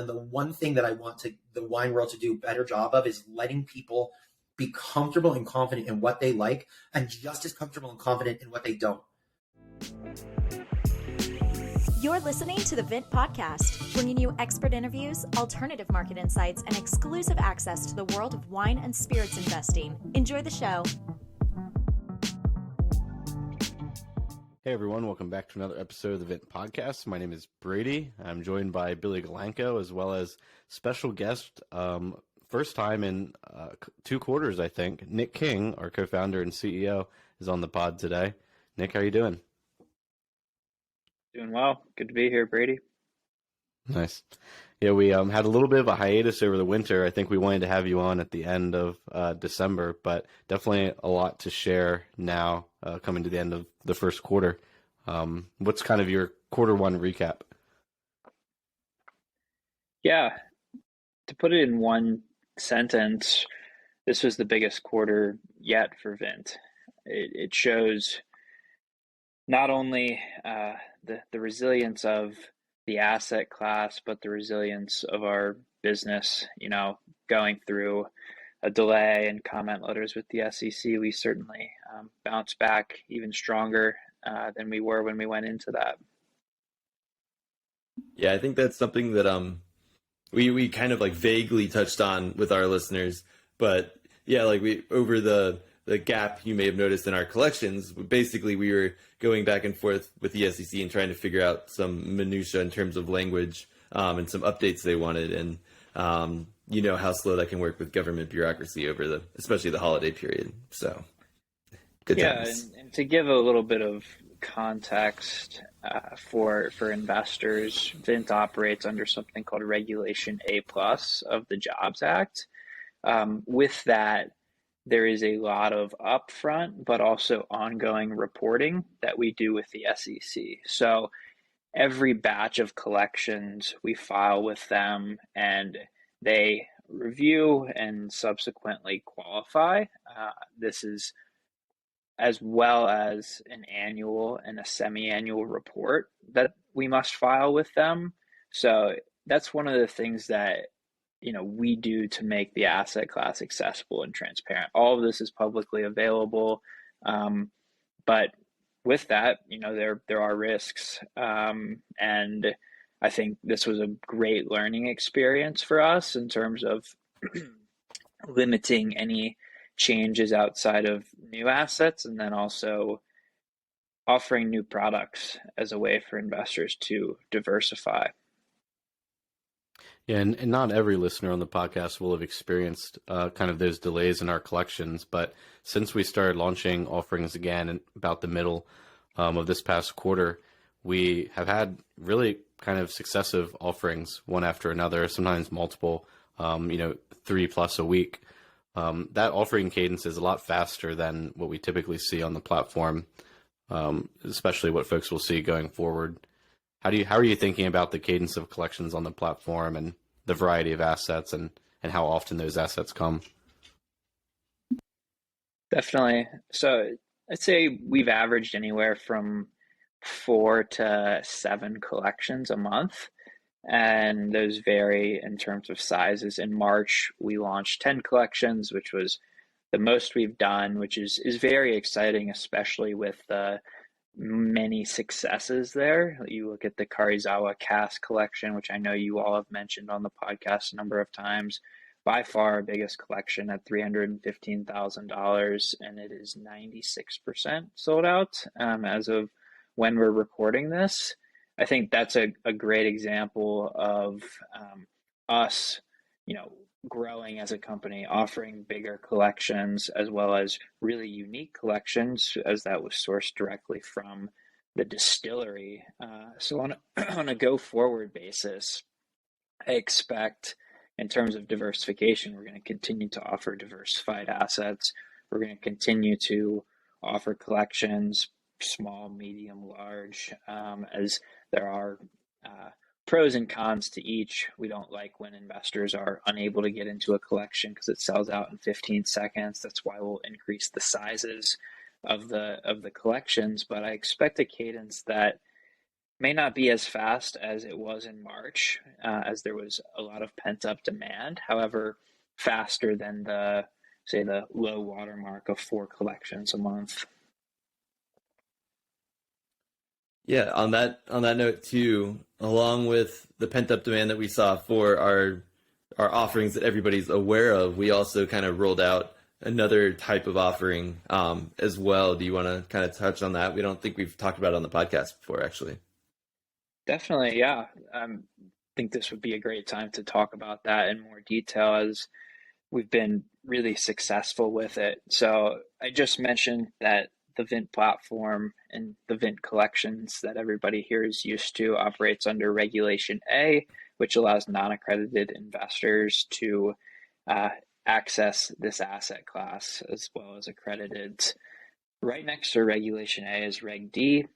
And the one thing that I want the wine world to do a better job of is letting people be comfortable and confident in what they like, and just as comfortable and confident in what they don't. You're listening to the Vint Podcast, bringing you expert interviews, alternative market insights, and exclusive access to the world of wine and spirits investing. Enjoy the show. Hey everyone, welcome back to another episode of the Vint Podcast. My name is Brady. I'm joined by Billy Galanko, as well as special guest, first time in 2 quarters, I think. Nick King, our co-founder and CEO, is on the pod today. Nick, how are you doing? Doing well. Good to be here, Brady. Nice. Yeah, we had a little bit of a hiatus over the winter. I think we wanted to have you on at the end of December, but definitely a lot to share now coming to the end of the first quarter. What's kind of your quarter one recap? Yeah, to put it in one sentence, this was the biggest quarter yet for Vint. It shows not only the resilience of the asset class, but the resilience of our business. You know, going through a delay and comment letters with the SEC, we certainly bounced back even stronger than we were when we went into that. Yeah, I think that's something that we kind of like vaguely touched on with our listeners, but yeah, like we over the gap you may have noticed in our collections, basically we were going back and forth with the SEC and trying to figure out some minutia in terms of language and some updates they wanted, and you know how slow that can work with government bureaucracy over especially the holiday period. So good times. And to give a little bit of context for investors, Vint operates under something called Regulation A+ of the Jobs Act. With that, there is a lot of upfront, but also ongoing reporting that we do with the SEC. So every batch of collections we file with them, and they review and subsequently qualify. This is as well as an annual and a semi-annual report that we must file with them. So that's one of the things that we do to make the asset class accessible and transparent. All of this is publicly available, but with that, there are risks, and I think this was a great learning experience for us in terms of limiting any changes outside of new assets, and then also offering new products as a way for investors to diversify. Yeah, and not every listener on the podcast will have experienced kind of those delays in our collections, but since we started launching offerings again in about the middle of this past quarter, we have had really kind of successive offerings, one after another, sometimes multiple, 3+ a week. That offering cadence is a lot faster than what we typically see on the platform, especially what folks will see going forward. How are you thinking about the cadence of collections on the platform and the variety of assets and how often those assets come? Definitely. So I'd say we've averaged anywhere from 4 to 7 collections a month, and those vary in terms of sizes. In March, we launched 10 collections, which was the most we've done, which is very exciting, especially with the many successes there. You look at the Karizawa Cask collection, which I know you all have mentioned on the podcast a number of times, by far our biggest collection at $315,000, and it is 96% sold out as of when we're recording this. I think that's a great example of us, growing as a company, offering bigger collections as well as really unique collections, as that was sourced directly from the distillery. So on a go-forward basis, I expect in terms of diversification, we're going to continue to offer diversified assets. We're going to continue to offer collections, small, medium, large, as there are pros and cons to each. We don't like when investors are unable to get into a collection because it sells out in 15 seconds. That's why we'll increase the sizes of the collections. But I expect a cadence that may not be as fast as it was in March, as there was a lot of pent up demand. However, faster than the low water mark of 4 collections a month. Yeah, on that note too, along with the pent up demand that we saw for our offerings that everybody's aware of, we also kind of rolled out another type of offering as well. Do you want to kind of touch on that? We don't think we've talked about it on the podcast before, actually. Definitely, yeah. I think this would be a great time to talk about that in more detail, as we've been really successful with it. So I just mentioned that the Vint platform and the Vint collections that everybody here is used to operates under Regulation A, which allows non-accredited investors to access this asset class as well as accredited. Right next to Regulation A is Reg D,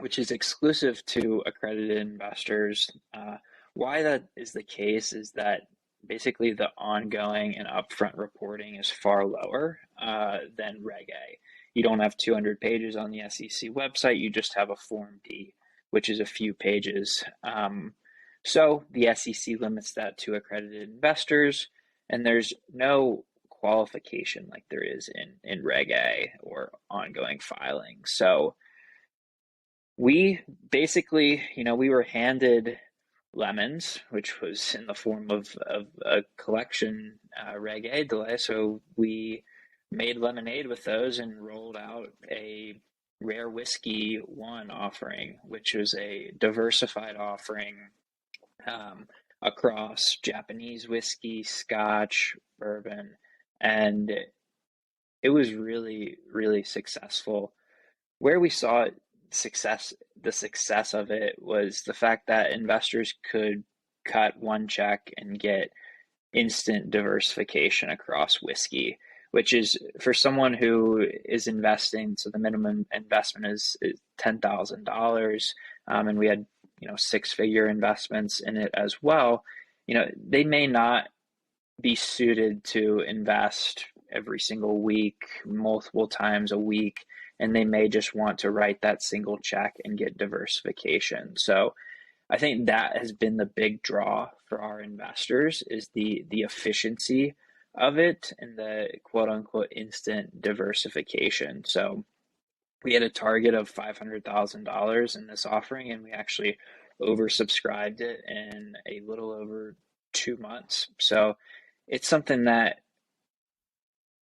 which is exclusive to accredited investors. Why that is the case is that basically the ongoing and upfront reporting is far lower than Reg A. You don't have 200 pages on the SEC website, you just have a Form D, which is a few pages. So the SEC limits that to accredited investors, and there's no qualification like there is in Reg A or ongoing filing. So we basically, we were handed lemons, which was in the form of a collection Reg A delay. So we made lemonade with those and rolled out a rare whiskey one offering, which was a diversified offering across Japanese whiskey, Scotch, bourbon, and it was really, really successful. Where we saw the success of it was the fact that investors could cut one check and get instant diversification across whiskey, which is for someone who is investing. So the minimum investment is $10,000, and we had 6-figure investments in it as well. They may not be suited to invest every single week, multiple times a week, and they may just want to write that single check and get diversification. So I think that has been the big draw for our investors, is the efficiency of it and the quote unquote instant diversification. So we had a target of $500,000 in this offering, and we actually oversubscribed it in a little over 2 months. So it's something that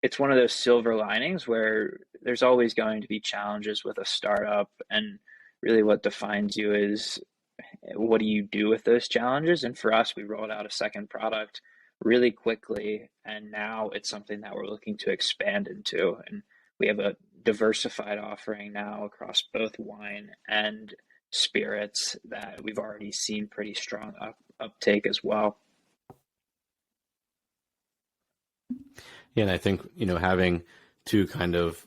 it's one of those silver linings where there's always going to be challenges with a startup, and really what defines you is what do you do with those challenges. And for us, we rolled out a second product really quickly, and now it's something that we're looking to expand into, and we have a diversified offering now across both wine and spirits that we've already seen pretty strong uptake as well. Yeah, and I think, having two kind of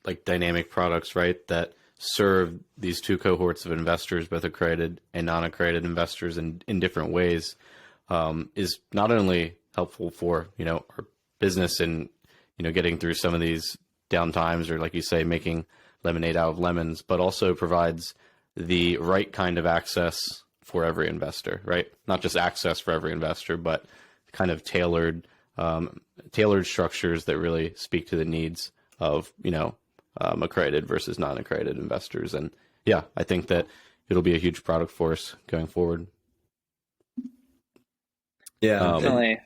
like dynamic products, right, that serve these two cohorts of investors, both accredited and non-accredited investors in different ways, is not only helpful for, our business and, getting through some of these down times, or like you say, making lemonade out of lemons, but also provides the right kind of access for every investor, right? Not just access for every investor, but kind of tailored structures that really speak to the needs of, accredited versus non-accredited investors. And yeah, I think that it'll be a huge product for us going forward. Yeah, definitely.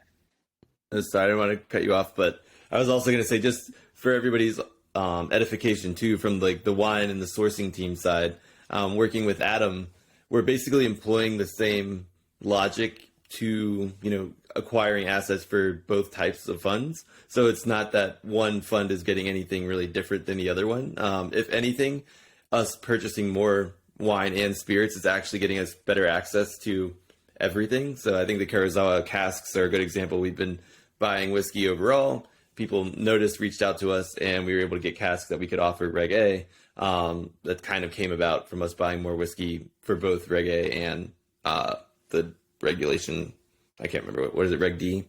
Sorry, I didn't want to cut you off, but I was also going to say, just for everybody's edification too, from like the wine and the sourcing team side, working with Adam, we're basically employing the same logic to, acquiring assets for both types of funds. So it's not that one fund is getting anything really different than the other one. If anything, us purchasing more wine and spirits is actually getting us better access to everything. So I think the Kurosawa casks are a good example. We've been buying whiskey overall. People noticed, reached out to us, and we were able to get casks that we could offer Reg A. That kind of came about from us buying more whiskey for both Reg A and the regulation. I can't remember what is it, Reg D?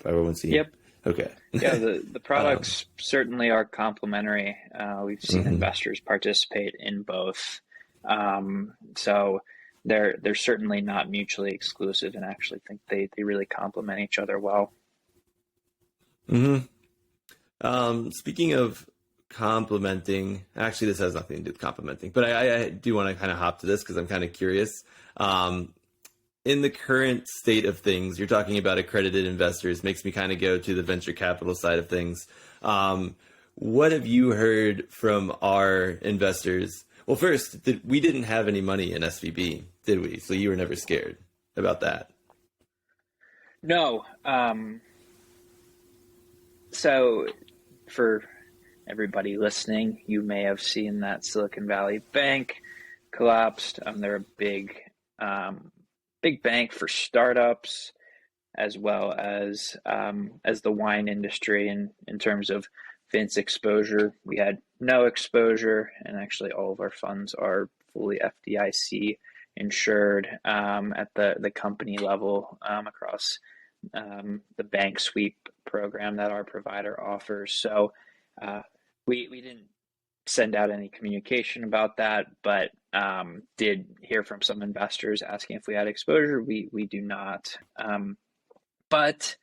501c. Yep. Okay. Yeah, the products certainly are complementary. We've seen investors participate in both. So they're certainly not mutually exclusive, and actually think they really complement each other well. Speaking of complementing, actually, this has nothing to do with complementing, but I do want to kind of hop to this because I'm kind of curious. In the current state of things, you're talking about accredited investors, makes me kind of go to the venture capital side of things. What have you heard from our investors? Well, first, we didn't have any money in SVB, did we? So you were never scared about that? No. So for everybody listening, you may have seen that Silicon Valley Bank collapsed. They're a big bank for startups, as well as the wine industry. And in terms of Vint's exposure, we had no exposure, and actually all of our funds are fully FDIC insured at the company level across the bank sweep program that our provider offers. So we didn't send out any communication about that, but did hear from some investors asking if we had exposure. We do not. But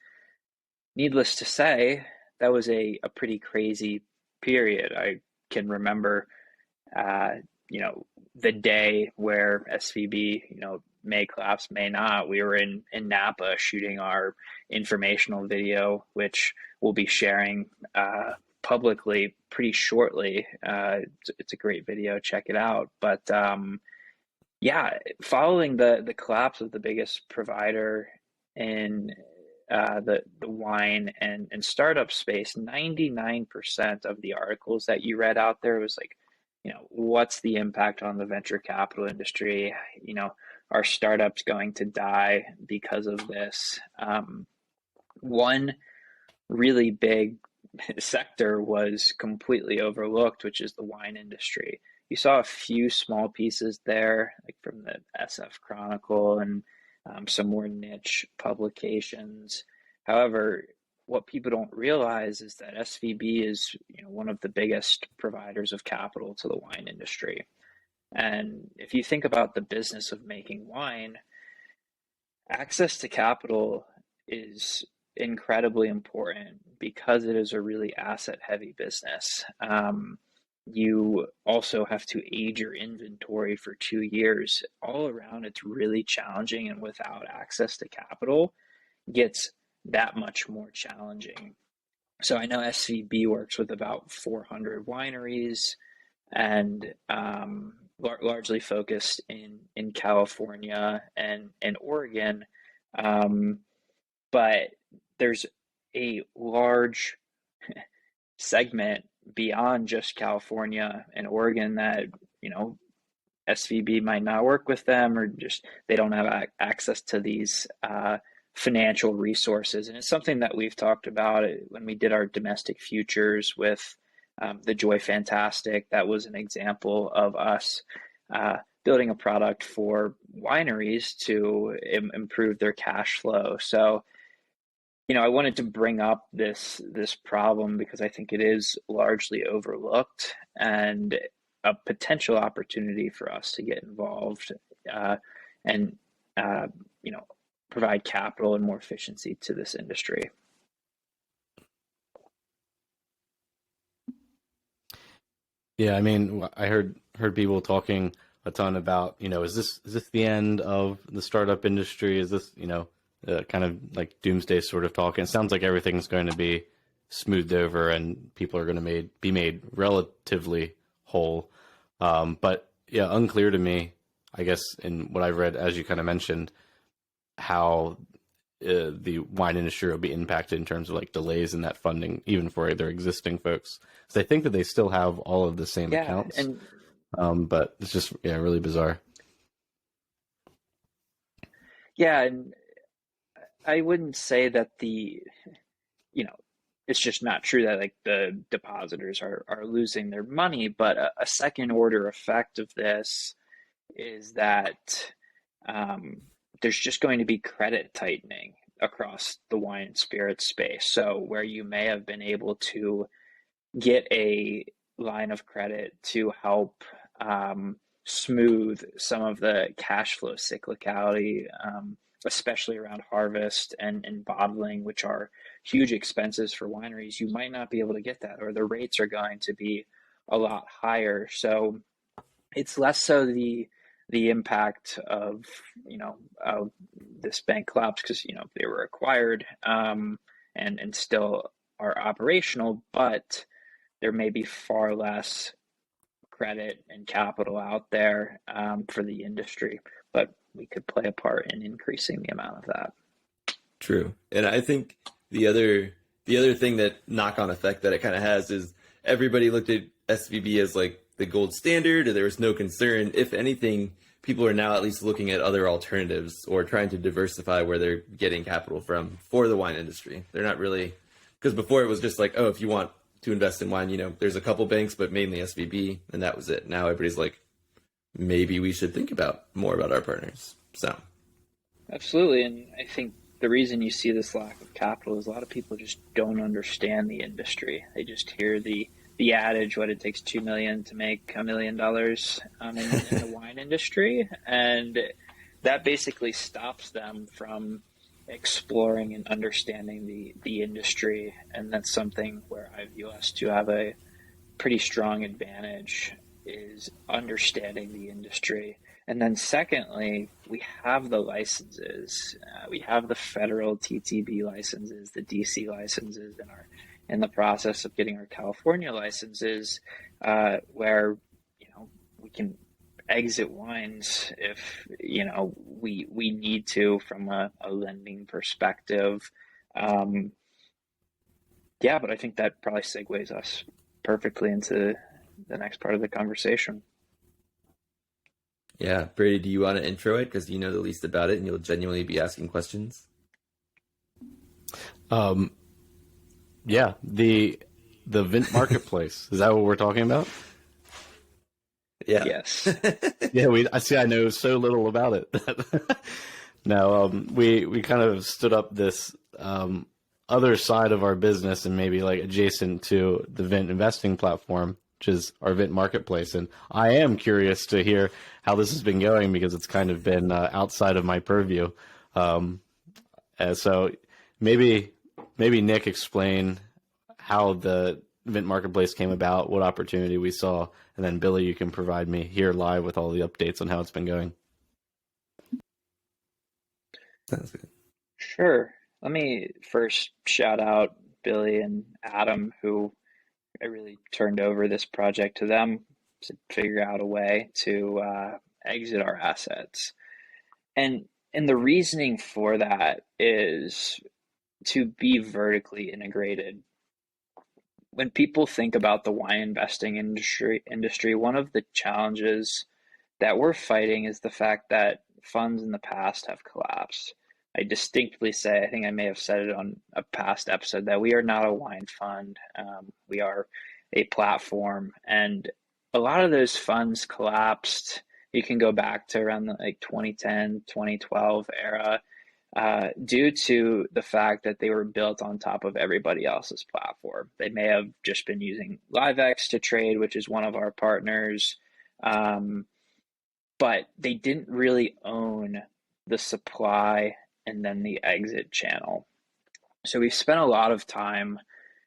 needless to say, that was a pretty crazy period. I can remember, the day where SVB, may collapse, may not. We were in Napa shooting our informational video, which we'll be sharing publicly pretty shortly. It's a great video. Check it out. But following the collapse of the biggest provider in the wine and startup space, 99% of the articles that you read out there was like, what's the impact on the venture capital industry? Are startups going to die because of this? One really big sector was completely overlooked, which is the wine industry. You saw a few small pieces there, like from the SF Chronicle and some more niche publications. However, what people don't realize is that SVB is one of the biggest providers of capital to the wine industry. And if you think about the business of making wine, access to capital is incredibly important because it is a really asset heavy business. You also have to age your inventory for 2 years. All around, it's really challenging, and without access to capital, gets that much more challenging. So I know SVB works with about 400 wineries, and largely focused in California and Oregon. But there's a large segment beyond just California and Oregon that, SVB might not work with them, or just they don't have access to these financial resources. And it's something that we've talked about when we did our domestic futures with the Joy Fantastic. That was an example of us building a product for wineries to improve their cash flow. So, I wanted to bring up this problem because I think it is largely overlooked and a potential opportunity for us to get involved and provide capital and more efficiency to this industry. Yeah, I mean, I heard people talking a ton about, is this the end of the startup industry? Is this, kind of like doomsday sort of talk? And it sounds like everything's going to be smoothed over and people are going to be made relatively whole. But yeah, unclear to me, I guess, in what I've read, as you kind of mentioned, how the wine industry will be impacted in terms of like delays in that funding, even for their existing folks. So I think that they still have all of the same accounts, but it's just really bizarre. Yeah, and I wouldn't say that it's just not true that like the depositors are losing their money, but a second order effect of this is that there's just going to be credit tightening across the wine and spirits space. So where you may have been able to get a line of credit to help smooth some of the cash flow cyclicality, especially around harvest and bottling, which are huge expenses for wineries. You might not be able to get that, or the rates are going to be a lot higher. So it's less so the impact of this bank collapse, because they were acquired, and still are operational, but there may be far less credit and capital out there for the industry, but we could play a part in increasing the amount of that. True. And I think the other thing, that knock-on effect that it kind of has, is everybody looked at SVB as like the gold standard, or there was no concern. If anything, people are now at least looking at other alternatives or trying to diversify where they're getting capital from for the wine industry. They're not really, because before it was just like, oh, if you want to invest in wine, there's a couple banks, but mainly SVB, and that was it. Now everybody's like, maybe we should think more about our partners. So absolutely. And I think the reason you see this lack of capital is a lot of people just don't understand the industry. They just hear the adage, what it takes $2 million to make $1 million in the wine industry, and that basically stops them from exploring and understanding the industry. And that's something where I view us to have a pretty strong advantage, is understanding the industry. And then secondly, we have the licenses. We have the federal TTB licenses, the DC licenses, and are in the process of getting our California licenses, where we can exit wines if we need to from a lending perspective. But I think that probably segues us perfectly into the next part of the conversation. Yeah, Brady, do you want to intro it, because you know the least about it and you'll genuinely be asking questions? Yeah, the Vint Marketplace. Is that what we're talking about? Yeah. Yes. Yeah, I know so little about it. No, we kind of stood up this other side of our business, and maybe like adjacent to the Vint investing platform, which is our Vint Marketplace. And I am curious to hear how this has been going, because it's kind of been outside of my purview. So maybe Nick, explain how the Vint Marketplace came about, what opportunity we saw, and then Billy, you can provide me here live with all the updates on how it's been going. Sounds good. Sure. Let me first shout out Billy and Adam, who I really turned over this project to them to figure out a way to exit our assets. And the reasoning for that is to be vertically integrated. When people think about the wine investing industry, one of the challenges that we're fighting is the fact that funds in the past have collapsed. I distinctly say, I think I may have said it on a past episode, that we are not a wine fund. We are a platform, and a lot of those funds collapsed. You can go back to around the 2010, 2012 era, due to the fact that they were built on top of everybody else's platform. They may have just been using LiveX to trade, which is one of our partners, but they didn't really own the supply and then the exit channel. So we've spent a lot of time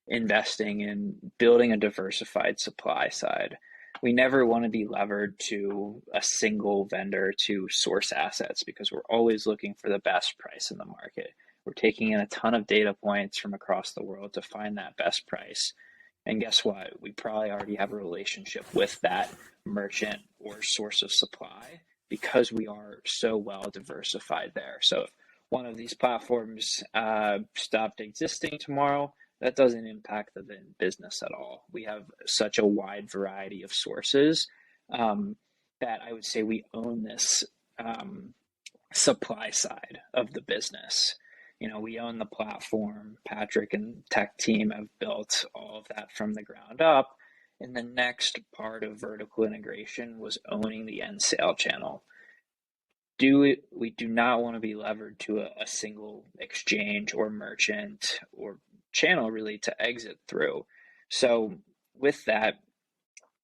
investing in building a diversified supply side. We never want to be levered to a single vendor to source assets, because we're always looking for the best price in the market. We're taking in a ton of data points from across the world to find that best price. And guess what? We probably already have a relationship with that merchant or source of supply, because we are so well diversified there. So if one of these platforms stopped existing tomorrow, that doesn't impact the business at all. We have such a wide variety of sources that I would say we own this supply side of the business. We own the platform. Patrick and tech team have built all of that from the ground up. And the next part of vertical integration was owning the end sale channel. We do not want to be levered to a single exchange or merchant or channel really to exit through. So with that,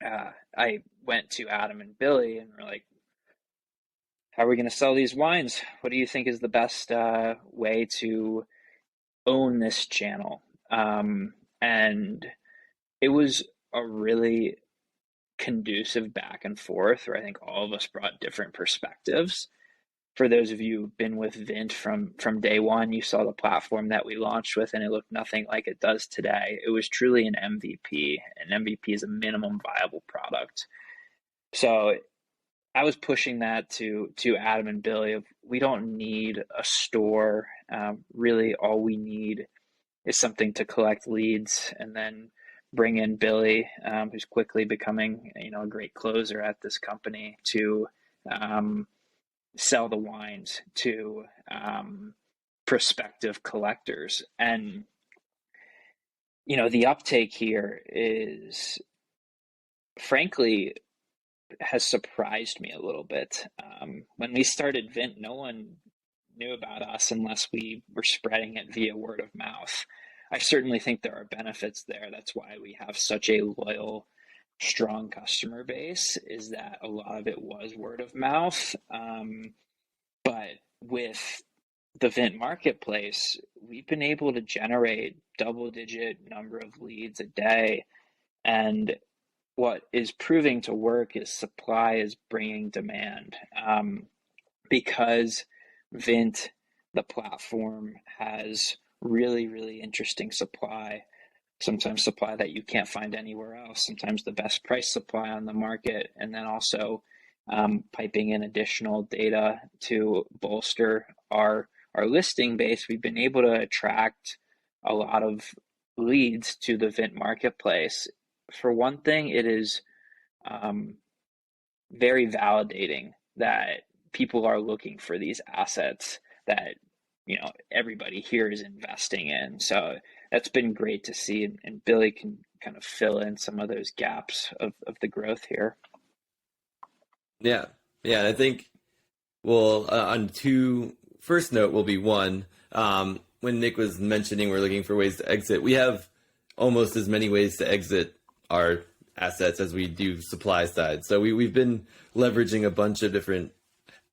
I went to Adam and Billy and we're like, how are we going to sell these wines? What do you think is the best way to own this channel? And it was a really conducive back and forth where I think all of us brought different perspectives. For those of you who've been with Vint from day one, you saw the platform that we launched with, and it looked nothing like it does today. It was truly an MVP. An MVP is a minimum viable product. So I was pushing that to Adam and Billy of we don't need a store. Really, all we need is something to collect leads, and then bring in Billy, who's quickly becoming a great closer at this company to sell the wines to prospective collectors. And the uptake here is frankly has surprised me a little bit. When we started Vint, no one knew about us unless we were spreading it via word of mouth. I certainly think there are benefits there. That's why we have such a loyal, strong customer base, is that a lot of it was word of mouth. But with the Vint marketplace, we've been able to generate double-digit number of leads a day. And what is proving to work is supply is bringing demand. Because Vint, the platform, has really, really interesting supply, sometimes supply that you can't find anywhere else, sometimes the best price supply on the market, and then also piping in additional data to bolster our listing base. We've been able to attract a lot of leads to the Vint marketplace. For one thing, it is very validating that people are looking for these assets that everybody here is investing in. So that's been great to see, and Billy can kind of fill in some of those gaps of the growth here. Yeah. I think, well, on two, first note will be one, when Nick was mentioning we're looking for ways to exit, we have almost as many ways to exit our assets as we do supply side. So we've been leveraging a bunch of different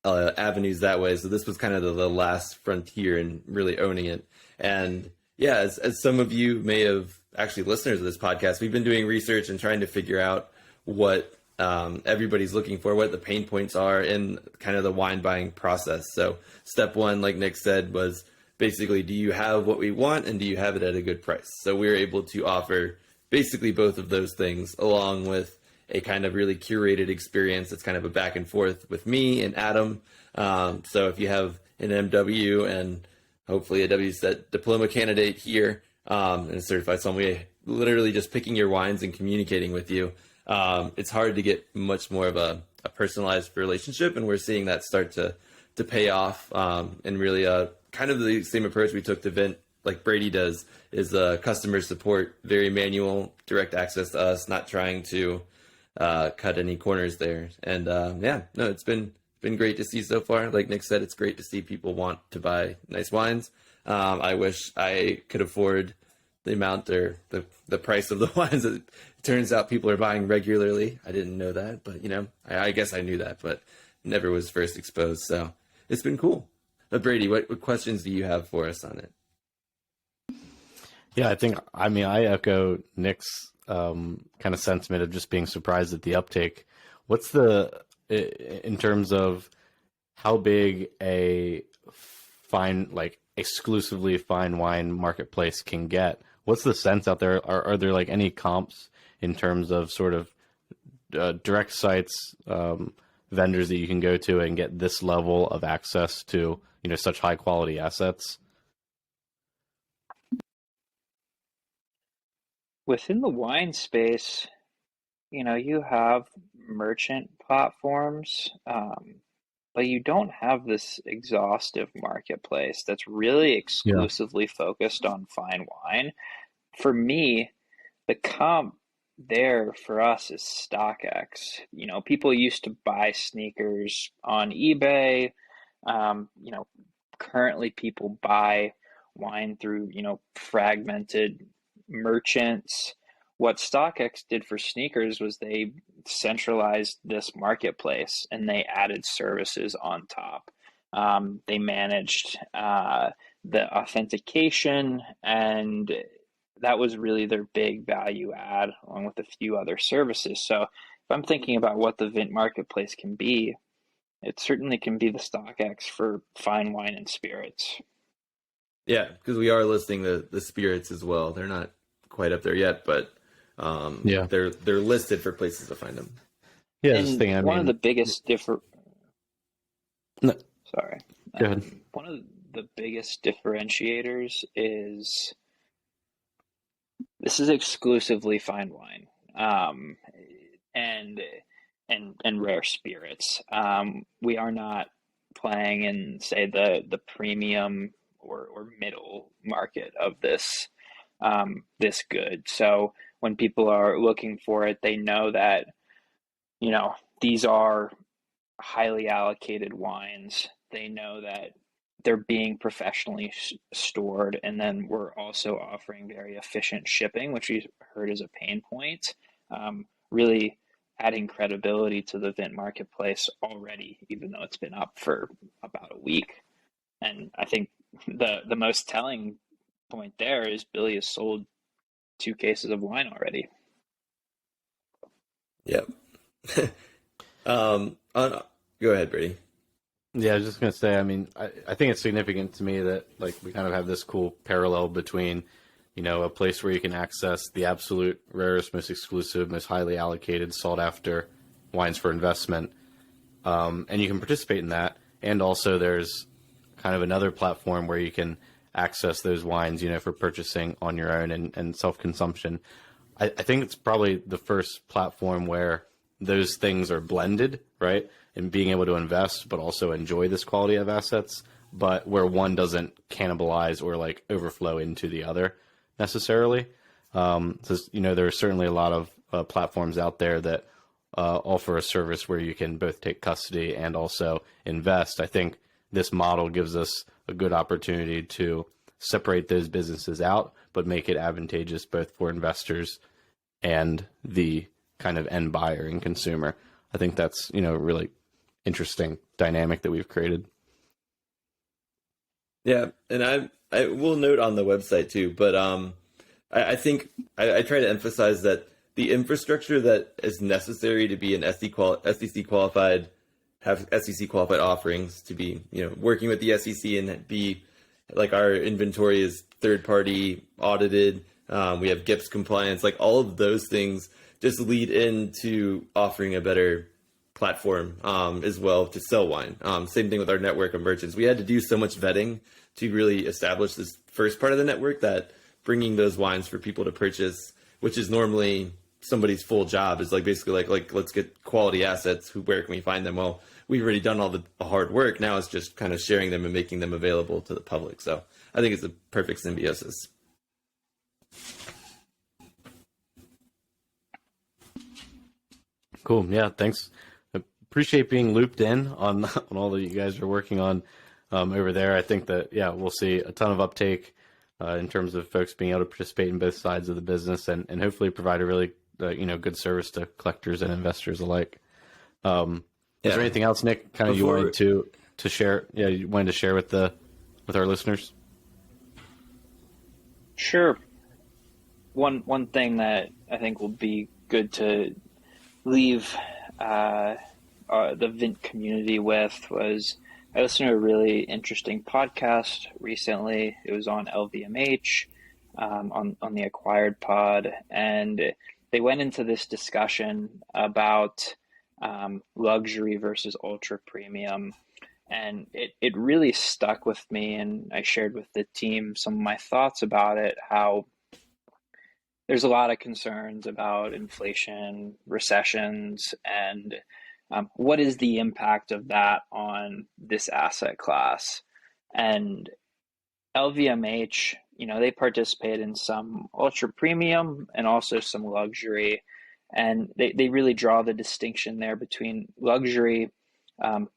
avenues that way. So this was kind of the last frontier and really owning it. And yeah, as some of you may have, actually listeners of this podcast, we've been doing research and trying to figure out what everybody's looking for, what the pain points are in kind of the wine buying process. So step one, like Nick said, was basically, do you have what we want and do you have it at a good price? So we were able to offer basically both of those things, along with a kind of really curated experience. It's kind of a back and forth with me and Adam. So if you have an MW and hopefully a WSET diploma candidate here and a certified sommelier, literally just picking your wines and communicating with you, it's hard to get much more of a personalized relationship. And we're seeing that start to pay off, and really kind of the same approach we took to Vint, like Brady does, is customer support, very manual, direct access to us, not trying to cut any corners there. And it's been great to see so far. Like Nick said, it's great to see people want to buy nice wines. I wish I could afford the amount or the price of the wines that it turns out people are buying regularly. I didn't know that, but I guess I knew that, but never was first exposed. So it's been cool. But Brady, what questions do you have for us on it? Yeah, I echo Nick's kind of sentiment of just being surprised at the uptake. What's in terms of how big a fine, like exclusively fine wine marketplace can get? What's the sense out there? Are there like any comps in terms of sort of direct sites, vendors that you can go to and get this level of access to, such high quality assets? Within the wine space, you have merchant platforms, but you don't have this exhaustive marketplace that's really exclusively focused on fine wine. For me, the comp there for us is StockX. People used to buy sneakers on eBay. Currently people buy wine through, fragmented merchants. what StockX did for sneakers was they centralized this marketplace and they added services on top. They managed the authentication, and that was really their big value add, along with a few other services. So if I'm thinking about what the Vint marketplace can be, it certainly can be the StockX for fine wine and spirits. Yeah, because we are listing the spirits as well. They're not quite up there yet, but they're listed for places to find them. Yeah, and this thing, one of the biggest No. Sorry. Go ahead. One of the biggest differentiators is this is exclusively fine wine, and rare spirits. We are not playing in, say, the premium or middle market of this good. So when people are looking for it, they know that, these are highly allocated wines. They know that they're being professionally stored, and then we're also offering very efficient shipping, which we heard is a pain point. Really adding credibility to the Vint marketplace already, even though it's been up for about a week. And I think the most telling point there is Billy has sold 2 cases of wine already. Yep. Go ahead, Brady. Yeah, I was just going to say, I mean, I think it's significant to me that, like, we kind of have this cool parallel between, a place where you can access the absolute rarest, most exclusive, most highly allocated, sought after wines for investment. And you can participate in that. And also there's kind of another platform where you can access those wines, for purchasing on your own and self-consumption. I think it's probably the first platform where those things are blended, right? And being able to invest, but also enjoy this quality of assets, but where one doesn't cannibalize or like overflow into the other necessarily. So, there are certainly a lot of platforms out there that offer a service where you can both take custody and also invest. I think this model gives us a good opportunity to separate those businesses out, but make it advantageous both for investors and the kind of end buyer and consumer. I think that's, a really interesting dynamic that we've created. Yeah, and I will note on the website too, but I think I try to emphasize that the infrastructure that is necessary to be an SEC qualified, have SEC qualified offerings, to be working with the SEC and be like our inventory is third party audited. We have GIPS compliance, like all of those things just lead into offering a better platform as well to sell wine. Same thing with our network of merchants. We had to do so much vetting to really establish this first part of the network, that bringing those wines for people to purchase, which is normally somebody's full job, is like basically like let's get quality assets. Where can we find them? Well, we've already done all the hard work. Now it's just kind of sharing them and making them available to the public. So I think it's a perfect symbiosis. Cool. Yeah. Thanks. Appreciate being looped in on all that you guys are working on over there. I think that, we'll see a ton of uptake in terms of folks being able to participate in both sides of the business and hopefully provide a really, good service to collectors and investors alike. Is there anything else, Nick, you wanted to share? Yeah, you wanted to share with our listeners? Sure. One thing that I think will be good to leave the Vint community with was, I listened to a really interesting podcast recently. It was on LVMH, on the Acquired Pod, and they went into this discussion about luxury versus ultra premium, and it really stuck with me. And I shared with the team some of my thoughts about it. How there's a lot of concerns about inflation, recessions, and what is the impact of that on this asset class? And LVMH, they participate in some ultra premium and also some luxury. And they really draw the distinction there between luxury. A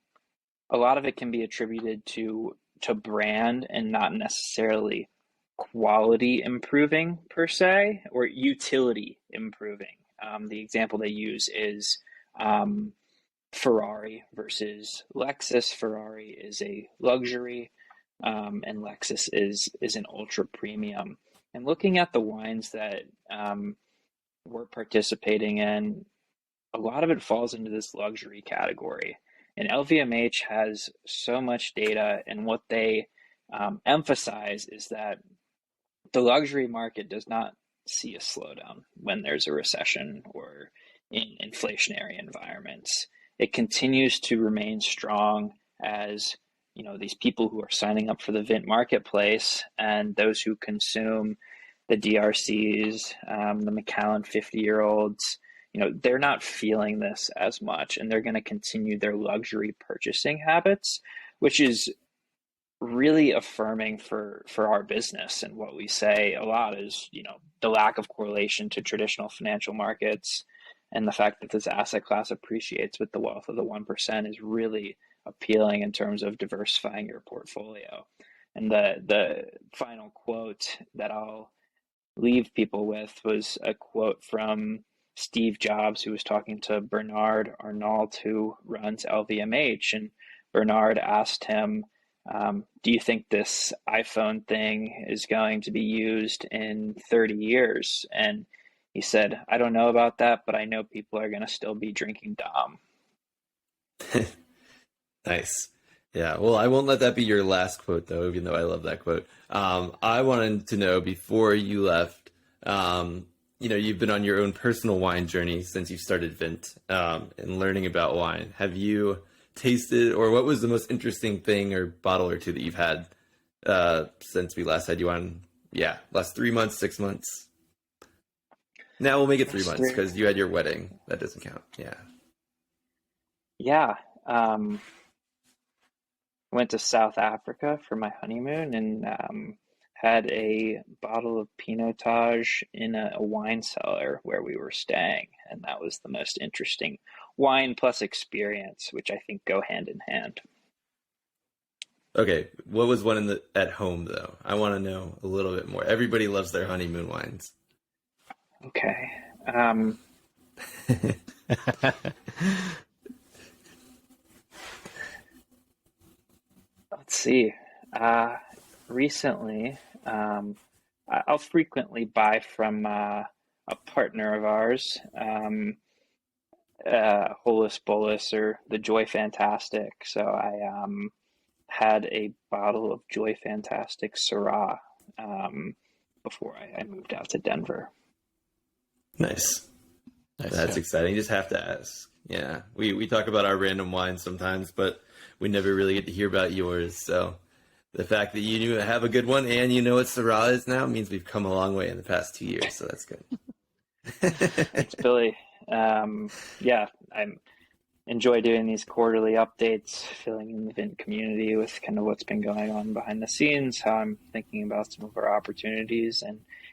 lot of it can be attributed to brand and not necessarily quality improving per se, or utility improving. The example they use is Ferrari versus Lexus. Ferrari is a luxury, and Lexus is an ultra premium. And looking at the wines that we're participating in, a lot of it falls into this luxury category. And LVMH has so much data, and what they emphasize is that the luxury market does not see a slowdown when there's a recession or in inflationary environments. It continues to remain strong as, these people who are signing up for the Vint marketplace and those who consume the DRCs, the Macallan 50-year-olds, they're not feeling this as much, and they're going to continue their luxury purchasing habits, which is really affirming for our business. And what we say a lot is, the lack of correlation to traditional financial markets and the fact that this asset class appreciates with the wealth of the 1% is really appealing in terms of diversifying your portfolio. And the final quote that I'll leave people with was a quote from Steve Jobs, who was talking to Bernard Arnault, who runs LVMH. And Bernard asked him, do you think this iPhone thing is going to be used in 30 years? And he said, I don't know about that, but I know people are going to still be drinking Dom. Nice. Yeah. Well, I won't let that be your last quote, though, even though I love that quote. I wanted to know, before you left, you've been on your own personal wine journey since you started Vint, and learning about wine. Have you tasted, or what was the most interesting thing or bottle or two that you've had since we last had you on? Yeah, last 3 months, 6 months. Now we'll make it 3 months because you had your wedding. That doesn't count. Yeah. Yeah. Went to South Africa for my honeymoon and had a bottle of Pinotage in a wine cellar where we were staying. And that was the most interesting wine plus experience, which I think go hand in hand. Okay. What was one at home, though? I want to know a little bit more. Everybody loves their honeymoon wines. Okay. Let's see. Recently, I'll frequently buy from a partner of ours, Holus Bolus or the Joy Fantastic. So I had a bottle of Joy Fantastic Syrah before I moved out to Denver. Nice. That's exciting. You just have to ask. Yeah. We talk about our random wines sometimes, but we never really get to hear about yours. So the fact that you have a good one and you know what Syrah is now means we've come a long way in the past 2 years. So that's good. Thanks, Billy. Yeah, I enjoy doing these quarterly updates, filling in the Vint community with kind of what's been going on behind the scenes, how I'm thinking about some of our opportunities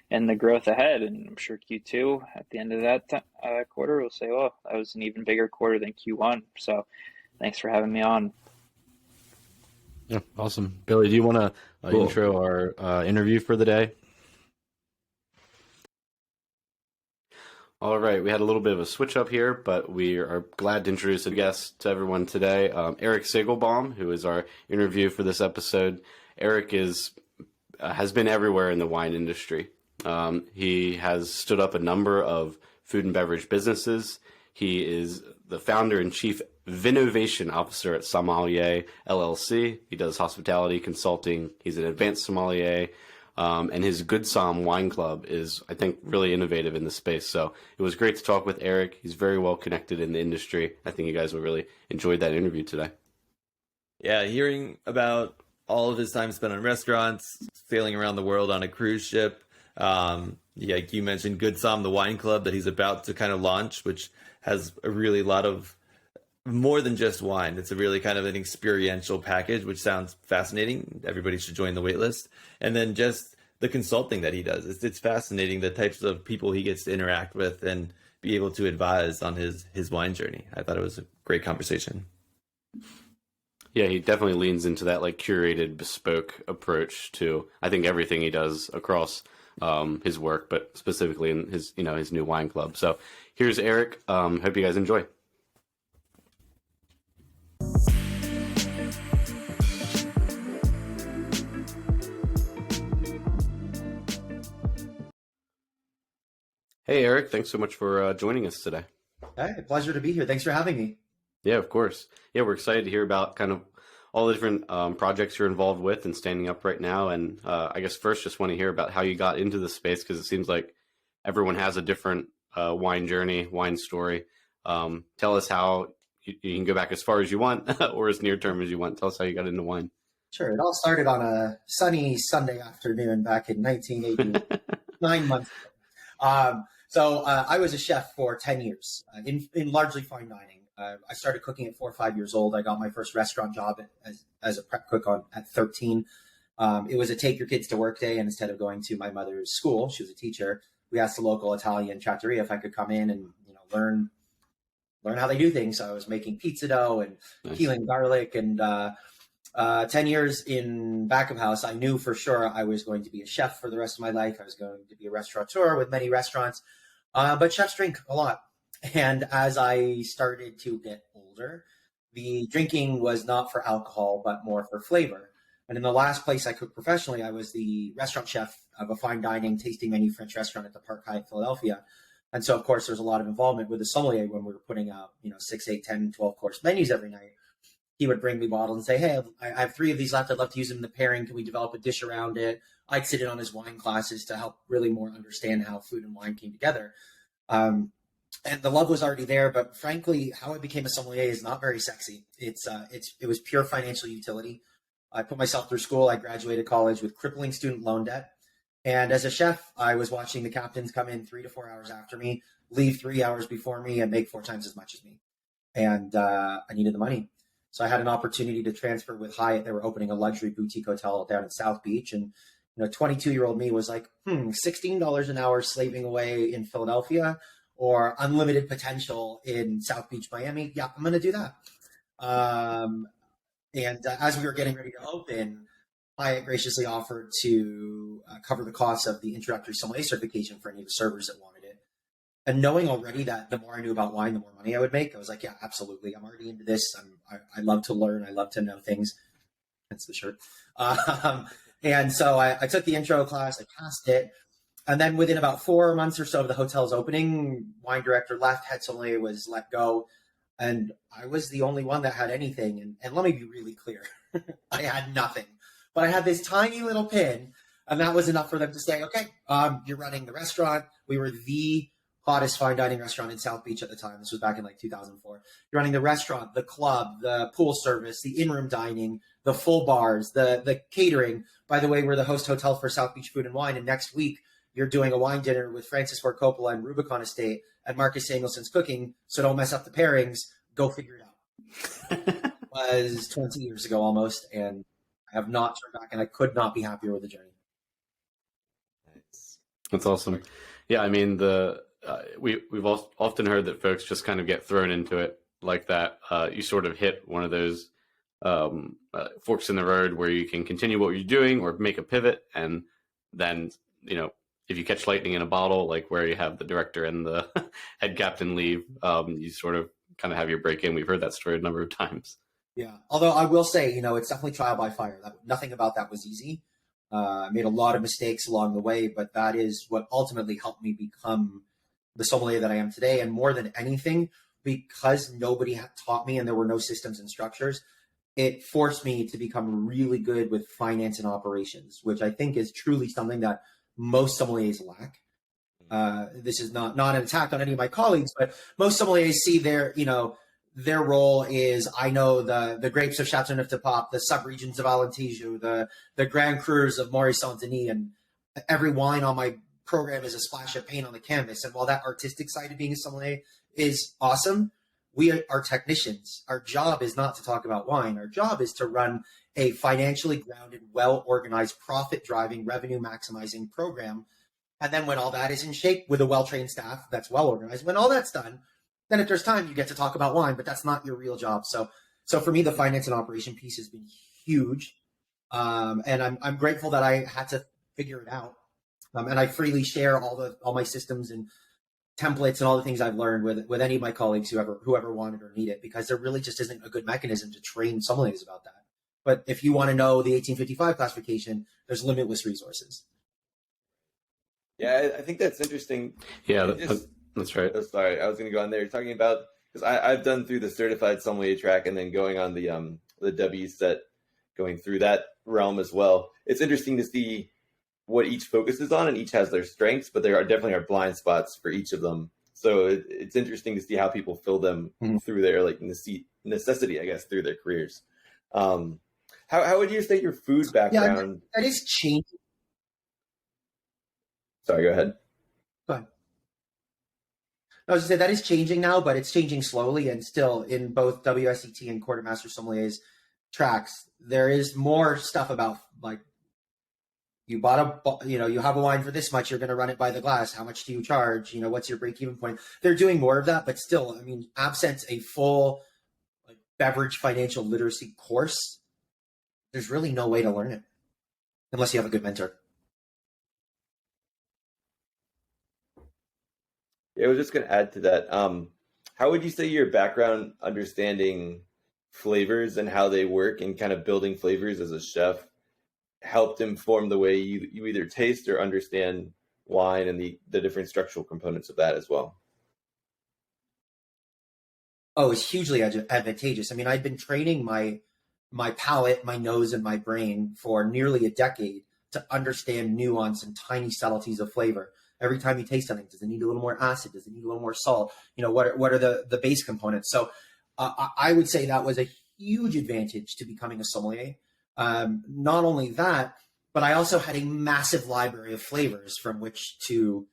and the growth ahead. And I'm sure Q2 at the end of that quarter will say, oh, that was an even bigger quarter than Q1. So thanks for having me on. Yeah, awesome. Billy, do you want to intro our interview for the day? All right, we had a little bit of a switch up here, but we are glad to introduce a guest to everyone today, Erik Segelbaum, who is our interview for this episode. Erik has been everywhere in the wine industry. He has stood up a number of food and beverage businesses. He is the founder and chief Innovation Officer at SOMLYAY LLC. He does hospitality consulting. He's an advanced sommelier. And his Good Som Wine Club is, I think, really innovative in the space. So it was great to talk with Erik. He's very well connected in the industry. I think you guys will really enjoy that interview today. Yeah, hearing about all of his time spent on restaurants, sailing around the world on a cruise ship. Like you mentioned, Good Som, the wine club that he's about to kind of launch, which has a really lot of more than just wine. It's a really kind of an experiential package, which sounds fascinating. Everybody should join the wait list. And then just the consulting that he does. It's fascinating, the types of people he gets to interact with and be able to advise on his wine journey. I thought it was a great conversation. Yeah, he definitely leans into that like curated, bespoke approach to I think everything he does across his work, but specifically in his his new wine club. So here's Erik. Hope you guys enjoy. Hey Erik, thanks so much for joining us today. Hey, pleasure to be here. Thanks for having me. Yeah, of course. Yeah, we're excited to hear about kind of all the different projects you're involved with and standing up right now. And I guess first, just want to hear about how you got into the space, because it seems like everyone has a different wine journey, wine story. Tell us how you can go back as far as you want or as near term as you want. Tell us how you got into wine. Sure. It all started on a sunny Sunday afternoon back in 1980, 9 months ago. So I was a chef for 10 years in largely fine dining. I started cooking at 4 or 5 years old. I got my first restaurant job as a prep cook at 13. It was a take your kids to work day, and instead of going to my mother's school, she was a teacher, we asked the local Italian trattoria if I could come in and learn how they do things. So I was making pizza dough and peeling garlic, and 10 years in back of house, I knew for sure I was going to be a chef for the rest of my life. I was going to be a restaurateur with many restaurants, but chefs drink a lot. And as I started to get older, the drinking was not for alcohol, but more for flavor. And in the last place I cooked professionally, I was the restaurant chef of a fine dining tasting menu French restaurant at the Park Hyatt, Philadelphia. And so, of course, there's a lot of involvement with the sommelier when we were putting out, 6, 8, 10, 12 course menus every night. He would bring me bottles and say, hey, I have 3 of these left. I'd love to use them in the pairing. Can we develop a dish around it? I'd sit in on his wine classes to help really more understand how food and wine came together. And the love was already there, but frankly, how I became a sommelier is not very sexy. It was pure financial utility. I put myself through school. I graduated college with crippling student loan debt. And as a chef, I was watching the captains come in 3 to 4 hours after me, leave 3 hours before me, and make 4 times as much as me. And I needed the money. So I had an opportunity to transfer with Hyatt. They were opening a luxury boutique hotel down in South Beach. And 22-year-old me was like, $16 an hour slaving away in Philadelphia, or unlimited potential in South Beach, Miami. Yeah, I'm going to do that. And as we were getting ready to open, Hyatt graciously offered to cover the cost of the introductory sommelier certification for any of the servers that wanted it. And knowing already that the more I knew about wine, the more money I would make, I was like, yeah, absolutely. I'm already into this. I love to learn. I love to know things. That's the shirt. And so I took the intro class. I passed it. And then within about 4 months or so of the hotel's opening, wine director left, head sommelier was let go. And I was the only one that had anything. And let me be really clear. I had nothing. But I had this tiny little pin, and that was enough for them to say, okay, you're running the restaurant. We were the hottest fine dining restaurant in South Beach at the time. This was back in 2004. You're running the restaurant, the club, the pool service, the in-room dining, the full bars, the catering. By the way, we're the host hotel for South Beach Food and Wine. And next week, you're doing a wine dinner with Francis Ford Coppola and Rubicon Estate at Marcus Samuelson's Cooking, so don't mess up the pairings. Go figure it out. It was 20 years ago almost, and I have not turned back, and I could not be happier with the journey. That's awesome. Yeah, I mean, we've often heard that folks just kind of get thrown into it like that. You sort of hit one of those forks in the road where you can continue what you're doing or make a pivot, and then if you catch lightning in a bottle, like where you have the director and the head captain leave, you sort of kind of have your break in. We've heard that story a number of times. Yeah. Although I will say, it's definitely trial by fire. Nothing about that was easy. I made a lot of mistakes along the way, but that is what ultimately helped me become the sommelier that I am today. And more than anything, because nobody had taught me and there were no systems and structures, it forced me to become really good with finance and operations, which I think is truly something that most sommeliers lack. This is not an attack on any of my colleagues, but most sommeliers see their role is, I know the grapes of Châteauneuf-du-Pape, the subregions of Alentejo, the Grand Crus of Maurice Saint-Denis, and every wine on my program is a splash of paint on the canvas. And while that artistic side of being a sommelier is awesome, we are technicians. Our job is not to talk about wine. Our job is to run a financially grounded, well-organized, profit-driving, revenue-maximizing program. And then when all that is in shape with a well-trained staff that's well-organized, when all that's done, then if there's time, you get to talk about wine, but that's not your real job. So So for me, the finance and operation piece has been huge. And I'm grateful that I had to figure it out. And I freely share all my systems and templates and all the things I've learned with any of my colleagues, whoever wanted or need it, because there really just isn't a good mechanism to train sommeliers about that. But if you want to know the 1855 classification, there's limitless resources. Yeah, I think that's interesting. Yeah, that's right. Oh, sorry, I was going to go on there talking about, because I've done through the certified sommelier track and then going on the W set, going through that realm as well. It's interesting to see what each focuses on, and each has their strengths, but there definitely are blind spots for each of them. So it's interesting to see how people fill them through their like necessity, I guess, through their careers. How would you say your food background? Yeah, that is changing. Sorry, go ahead. Go ahead. I was going to say that is changing now, but it's changing slowly, and still in both WSET and Quartermaster Sommeliers tracks, there is more stuff about like you have a wine for this much, you're going to run it by the glass. How much do you charge? What's your break-even point? They're doing more of that, but still, I mean, absent a full like beverage financial literacy course, there's really no way to learn it unless you have a good mentor. Yeah, I was just going to add to that. How would you say your background understanding flavors and how they work and kind of building flavors as a chef helped inform the way you either taste or understand wine and the different structural components of that as well? Oh, it's hugely advantageous. I mean, I've been training my palate, my nose, and my brain for nearly a decade to understand nuance and tiny subtleties of flavor. Every time you taste something, does it need a little more acid? Does it need a little more salt? What are the base components? So I would say that was a huge advantage to becoming a sommelier. Not only that, but I also had a massive library of flavors from which to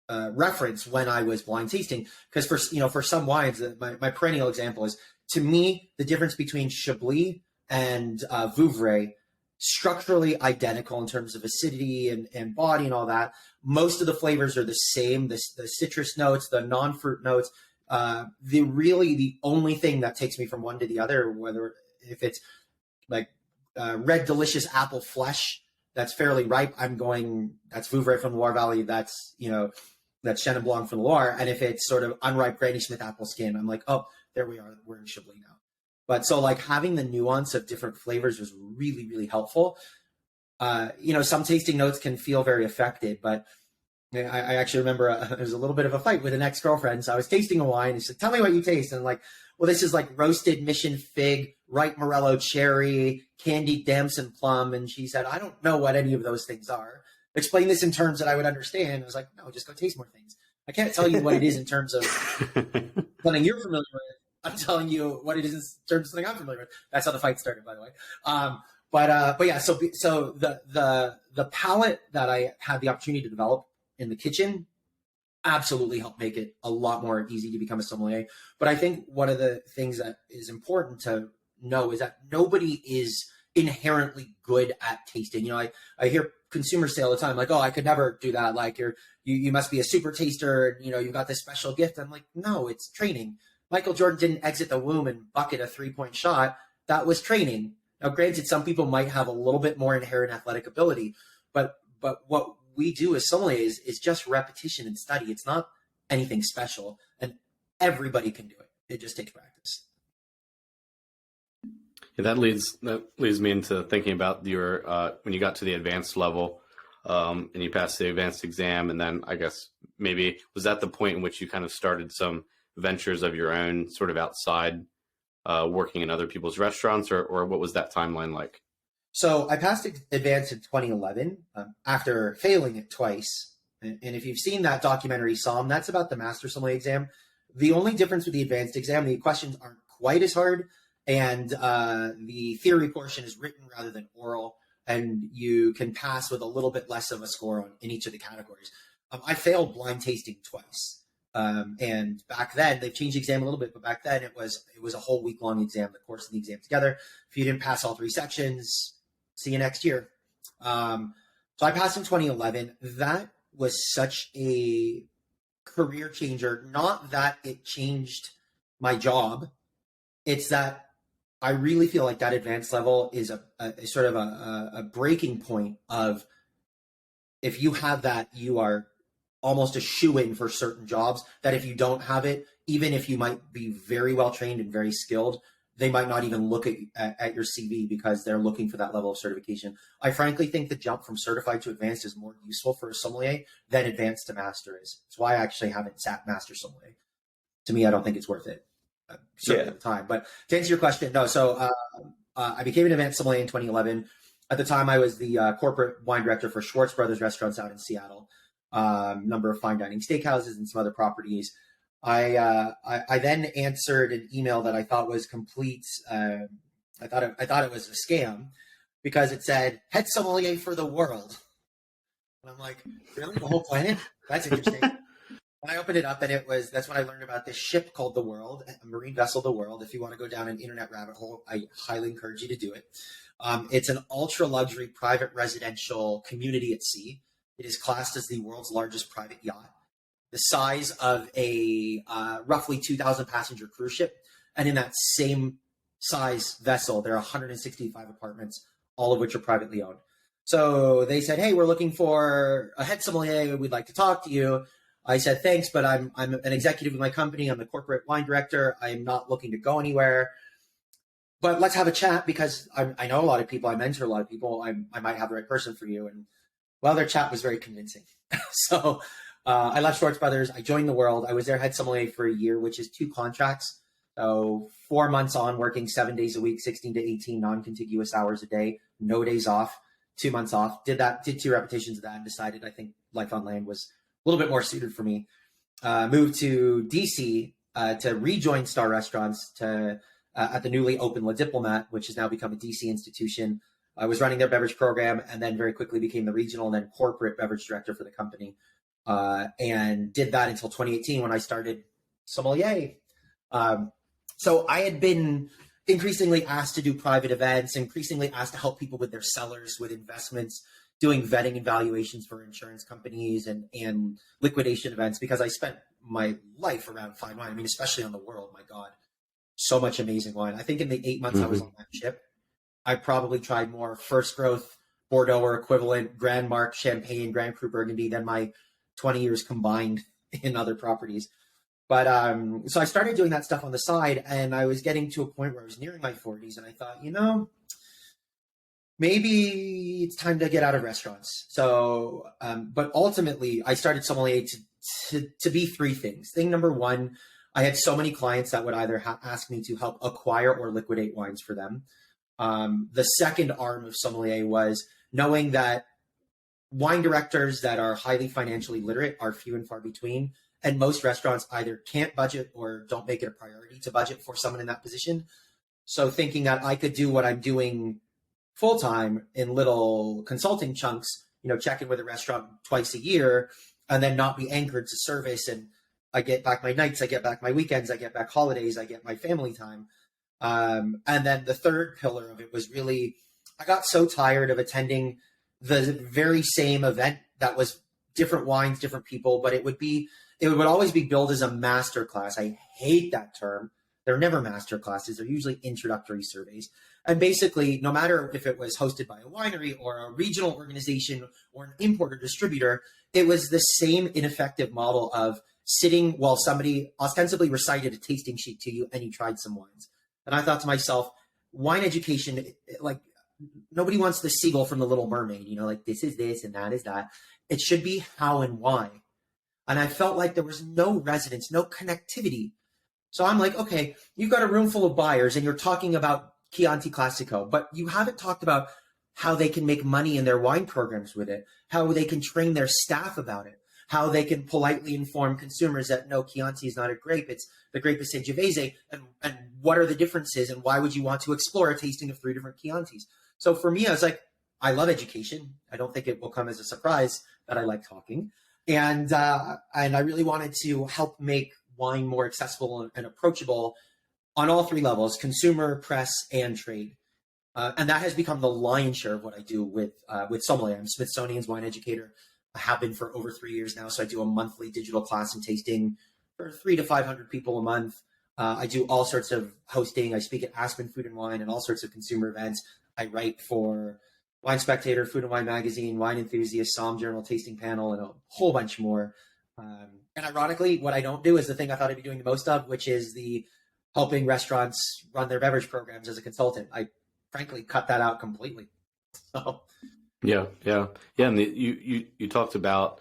reference when I was blind tasting. Because for some wines, my perennial example is, to me, the difference between Chablis and Vouvray, structurally identical in terms of acidity and body and all that. Most of the flavors are the same, the citrus notes, the non-fruit notes. The only thing that takes me from one to the other, if it's like red delicious apple flesh that's fairly ripe, that's Vouvray from the Loire Valley, that's Chenin Blanc from the Loire. And if it's sort of unripe Granny Smith apple skin, I'm like, oh, there we are, we're in Chablis now. But so like having the nuance of different flavors was really, really helpful. Some tasting notes can feel very affected, but I actually remember there was a little bit of a fight with an ex-girlfriend. So I was tasting a wine and she said, tell me what you taste. And I'm like, well, this is like roasted Mission fig, ripe Morello cherry, candied damson plum. And she said, I don't know what any of those things are. Explain this in terms that I would understand. I was like, no, just go taste more things. I can't tell you what it is in terms of something you're familiar with. I'm telling you what it is in terms of something I'm familiar with. That's how the fight started, by the way. But yeah, so the palate that I had the opportunity to develop in the kitchen absolutely helped make it a lot more easy to become a sommelier. But I think one of the things that is important to know is that nobody is inherently good at tasting. I hear consumers say all the time, like, oh, I could never do that. Like you must be a super taster. You've got this special gift. I'm like, no, it's training. Michael Jordan didn't exit the womb and bucket a 3-point shot. That was training. Now, granted, some people might have a little bit more inherent athletic ability, but what we do as sommeliers is just repetition and study. It's not anything special, and everybody can do it. It just takes practice. Yeah, that leads me into thinking about your when you got to the advanced level, and you passed the advanced exam, and then I guess maybe was that the point in which you kind of started some ventures of your own, sort of outside, working in other people's restaurants, or what was that timeline like? So I passed advanced in 2011 after failing it twice. And if you've seen that documentary Somm, that's about the Master Sommelier exam. The only difference with the advanced exam, the questions aren't quite as hard, and the theory portion is written rather than oral, and you can pass with a little bit less of a score in each of the categories. I failed blind tasting twice. And back then, they've changed the exam a little bit, but back then it was a whole week-long exam, the course of the exam together. If you didn't pass all 3 sections, see you next year. So I passed in 2011. That was such a career changer. Not that it changed my job. It's that I really feel like that advanced level is a sort of a breaking point of, if you have that, you are almost a shoe-in for certain jobs, that if you don't have it, even if you might be very well trained and very skilled, they might not even look at your CV because they're looking for that level of certification. I frankly think the jump from certified to advanced is more useful for a sommelier than advanced to master is. That's why I actually haven't sat master sommelier. To me, I don't think it's worth it, certainly at the time. But to answer your question, no. So I became an advanced sommelier in 2011. At the time, I was the corporate wine director for Schwartz Brothers restaurants out in Seattle, number of fine dining steakhouses and some other properties. I then answered an email that I thought was complete. I thought it was a scam because it said head sommelier for the world, and I'm like, really, the whole planet? That's interesting. And I opened it up, and that's when I learned about this ship called the World, a marine vessel, the World. If you want to go down an internet rabbit hole, I highly encourage you to do it. It's an ultra luxury private residential community at sea. It is classed as the world's largest private yacht, the size of a roughly 2,000 passenger cruise ship. And in that same size vessel, there are 165 apartments, all of which are privately owned. So they said, hey, we're looking for a head sommelier. We'd like to talk to you. I said, thanks, but I'm an executive of my company. I'm the corporate wine director. I'm not looking to go anywhere. But let's have a chat because I know a lot of people. I mentor a lot of people. I might have the right person for you. And well, their chat was very convincing. So I left Schwartz Brothers. I joined the World. I was their head sommelier for a year, which is 2 contracts. So 4 months on, working 7 days a week, 16 to 18 non-contiguous hours a day, no days off, 2 months off. Did 2 repetitions of that and decided I think life on land was a little bit more suited for me. Moved to DC to rejoin Star Restaurants at the newly opened La Diplomat, which has now become a DC institution. I was running their beverage program and then very quickly became the regional and then corporate beverage director for the company. And did that until 2018 when I started SOMLYAY. So I had been increasingly asked to do private events, increasingly asked to help people with their cellars, with investments, doing vetting and valuations for insurance companies and liquidation events, because I spent my life around fine wine. I mean, especially on the World, my God, so much amazing wine. I think in the 8 months I was on that ship, I probably tried more First Growth, Bordeaux or equivalent, Grand Marque, Champagne, Grand Cru Burgundy than my 20 years combined in other properties. But so I started doing that stuff on the side, and I was getting to a point where I was nearing my 40s, and I thought, maybe it's time to get out of restaurants. So, but ultimately, I started SOMLYAY to be 3 things. Thing number 1, I had so many clients that would either ask me to help acquire or liquidate wines for them. The second arm of SOMLYAY was knowing that wine directors that are highly financially literate are few and far between. And most restaurants either can't budget or don't make it a priority to budget for someone in that position. So thinking that I could do what I'm doing full-time in little consulting chunks, check in with a restaurant twice a year and then not be anchored to service. And I get back my nights, I get back my weekends, I get back holidays, I get my family time. And then the third pillar of it was really, I got so tired of attending the very same event that was different wines, different people, but it would always be billed as a master class. I hate that term. They're never master classes. They're usually introductory surveys. And basically, no matter if it was hosted by a winery or a regional organization or an importer distributor, it was the same ineffective model of sitting while somebody ostensibly recited a tasting sheet to you and you tried some wines. And I thought to myself, wine education, like nobody wants the seagull from The Little Mermaid, like this is this and that is that. It should be how and why. And I felt like there was no resonance, no connectivity. So I'm like, okay, you've got a room full of buyers and you're talking about Chianti Classico, but you haven't talked about how they can make money in their wine programs with it, how they can train their staff about it, how they can politely inform consumers that no, Chianti is not a grape, it's the grape of Sangiovese, and what are the differences and why would you want to explore a tasting of 3 different Chiantis? So for me, I was like, I love education. I don't think it will come as a surprise that I like talking. And I really wanted to help make wine more accessible and approachable on all 3 levels, consumer, press, and trade. And that has become the lion's share of what I do with SOMLYAY. I'm Smithsonian's wine educator. I have been for over 3 years now. So I do a monthly digital class and tasting for 300 to 500 people a month. I do all sorts of hosting. I speak at Aspen Food and Wine and all sorts of consumer events. I write for Wine Spectator, Food and Wine Magazine, Wine Enthusiast, Somm Journal, Tasting Panel, and a whole bunch more. And ironically, what I don't do is the thing I thought I'd be doing the most of, which is the helping restaurants run their beverage programs as a consultant. I frankly cut that out completely. So. Yeah. And you talked about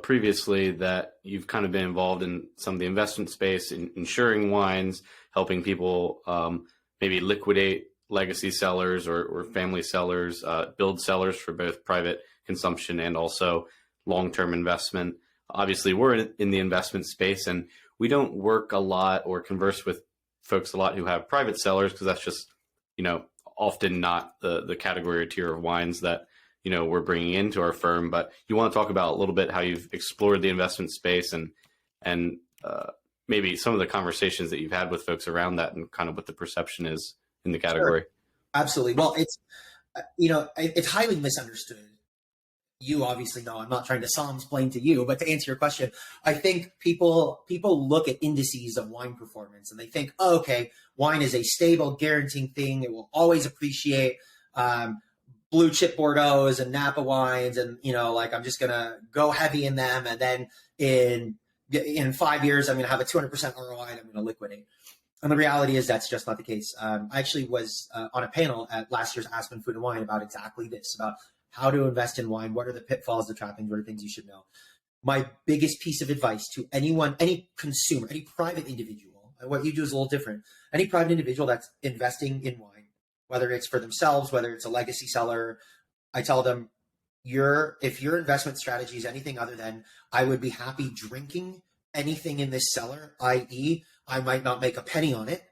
previously that you've kind of been involved in some of the investment space, in insuring wines, helping people maybe liquidate legacy cellars or family cellars, build cellars for both private consumption and also long-term investment. Obviously, we're in the investment space, and we don't work a lot or converse with folks a lot who have private cellars, because that's just, often not the category or tier of wines that, we're bringing into our firm. But you want to talk about a little bit how you've explored the investment space and maybe some of the conversations that you've had with folks around that and kind of what the perception is in the category. Sure. Absolutely. Well, it's highly misunderstood. You obviously know I'm not trying to explain to you, but to answer your question, I think people look at indices of wine performance and they think, oh, okay, wine is a stable, guaranteeing thing. It will always appreciate. Blue chip Bordeaux's and Napa wines, and I'm just gonna go heavy in them, and then in 5 years I'm gonna have a 200% ROI and I'm gonna liquidate. And the reality is that's just not the case. I actually was on a panel at last year's Aspen Food and Wine about exactly this, about how to invest in wine, what are the pitfalls, the trappings, what are things you should know. My biggest piece of advice to anyone, any consumer, any private individual, and what you do is a little different. Any private individual that's investing in wine, whether it's for themselves, whether it's a legacy seller, I tell them, if your investment strategy is anything other than I would be happy drinking anything in this cellar, i.e., I might not make a penny on it,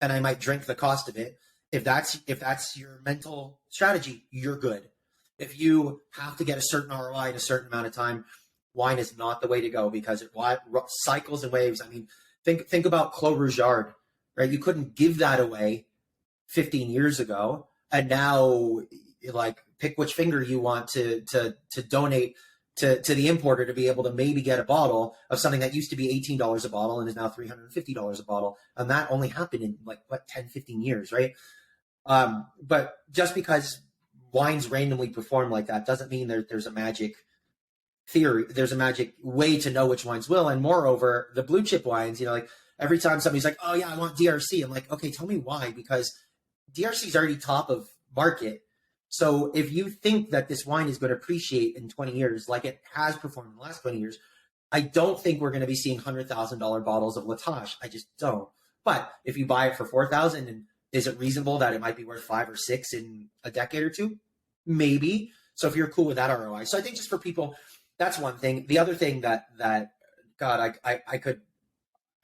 and I might drink the cost of it. If that's your mental strategy, you're good. If you have to get a certain ROI in a certain amount of time, wine is not the way to go, because it cycles and waves. I mean, think about Clos Rougeard, right? You couldn't give that away 15 years ago, and now pick which finger you want to donate to the importer to be able to maybe get a bottle of something that used to be $18 a bottle and is now $350 a bottle. And that only happened in 10, 15 years, right? But just because wines randomly perform like that doesn't mean there's a magic theory. There's a magic way to know which wines will. And moreover, the blue chip wines, every time somebody's like, oh yeah, I want DRC. I'm like, okay, tell me why, because DRC is already top of market. So if you think that this wine is going to appreciate in 20 years, like it has performed in the last 20 years, I don't think we're going to be seeing $100,000 bottles of Latache. I just don't. But if you buy it for $4,000, and is it reasonable that it might be worth 5 or 6 in a decade or two? Maybe. So if you're cool with that ROI. So I think just for people, that's one thing. The other thing that God, I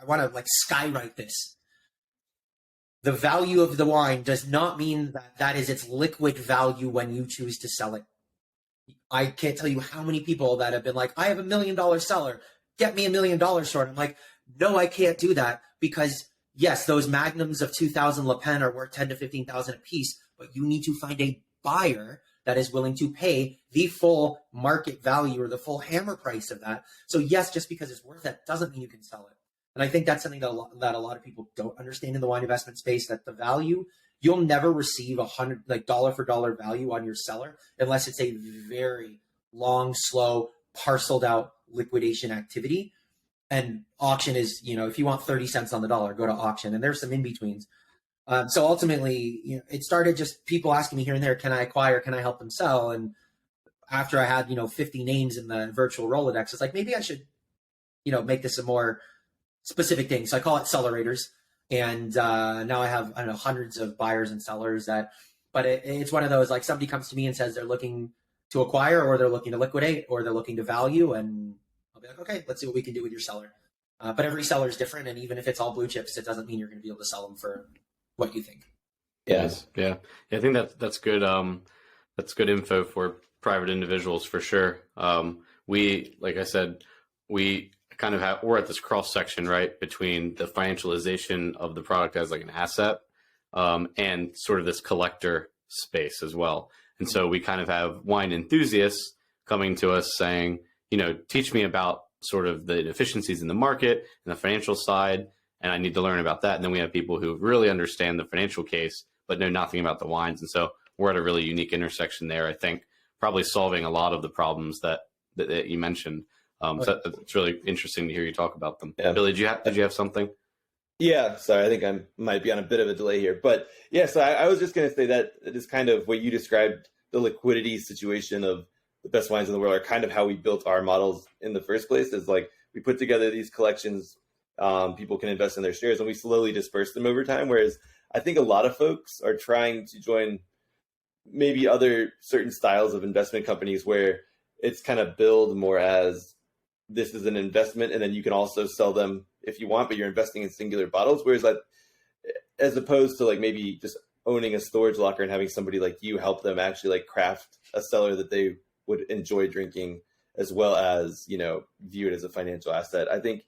want to skywrite this. The value of the wine does not mean that is its liquid value when you choose to sell it. I can't tell you how many people that have been like, I have $1 million cellar, get me $1 million short. I'm like, no, I can't do that, because yes, those magnums of 2000 Le Pen are worth 10 to 15,000 a piece, but you need to find a buyer that is willing to pay the full market value or the full hammer price of that. So yes, just because it's worth that doesn't mean you can sell it. And I think that's something that a lot of people don't understand in the wine investment space, that the value, you'll never receive dollar for dollar value on your cellar unless it's a very long, slow, parceled out liquidation activity. And auction is, if you want 30 cents on the dollar, go to auction. And there's some in-betweens. So ultimately, it started just people asking me here and there, can I acquire, can I help them sell? And after I had, 50 names in the virtual Rolodex, it's like, maybe I should, make this a more specific thing. So I call it Cellerators. And now I have, hundreds of buyers and sellers but it's one of those, like, somebody comes to me and says they're looking to acquire, or they're looking to liquidate, or they're looking to value. And I'll be like, okay, let's see what we can do with your seller. But every seller is different. And even if it's all blue chips, it doesn't mean you're going to be able to sell them for what you think. Yes. Yeah. I think that's good. That's good info for private individuals for sure. Like I said, we kind of we're at this cross section, right, between the financialization of the product as like an asset, and sort of this collector space as well. And so we kind of have wine enthusiasts coming to us saying, teach me about sort of the inefficiencies in the market and the financial side. and I need to learn about that. And then we have people who really understand the financial case, but know nothing about the wines. And so we're at a really unique intersection there, I think, probably solving a lot of the problems that you mentioned. So it's really interesting to hear you talk about them. Yeah. Billy, did you have something? Yeah, sorry, I think I might be on a bit of a delay here. But yeah, so I was just going to say that it is kind of what you described, the liquidity situation of the best wines in the world, are kind of how we built our models in the first place. Is like we put together these collections, people can invest in their shares, and we slowly disperse them over time. Whereas I think a lot of folks are trying to join maybe other certain styles of investment companies where it's kind of billed more as this is an investment, and then you can also sell them if you want, but you're investing in singular bottles. Whereas that, as opposed to like maybe just owning a storage locker and having somebody like you help them actually like craft a cellar that they would enjoy drinking, as well as, you know, view it as a financial asset. I think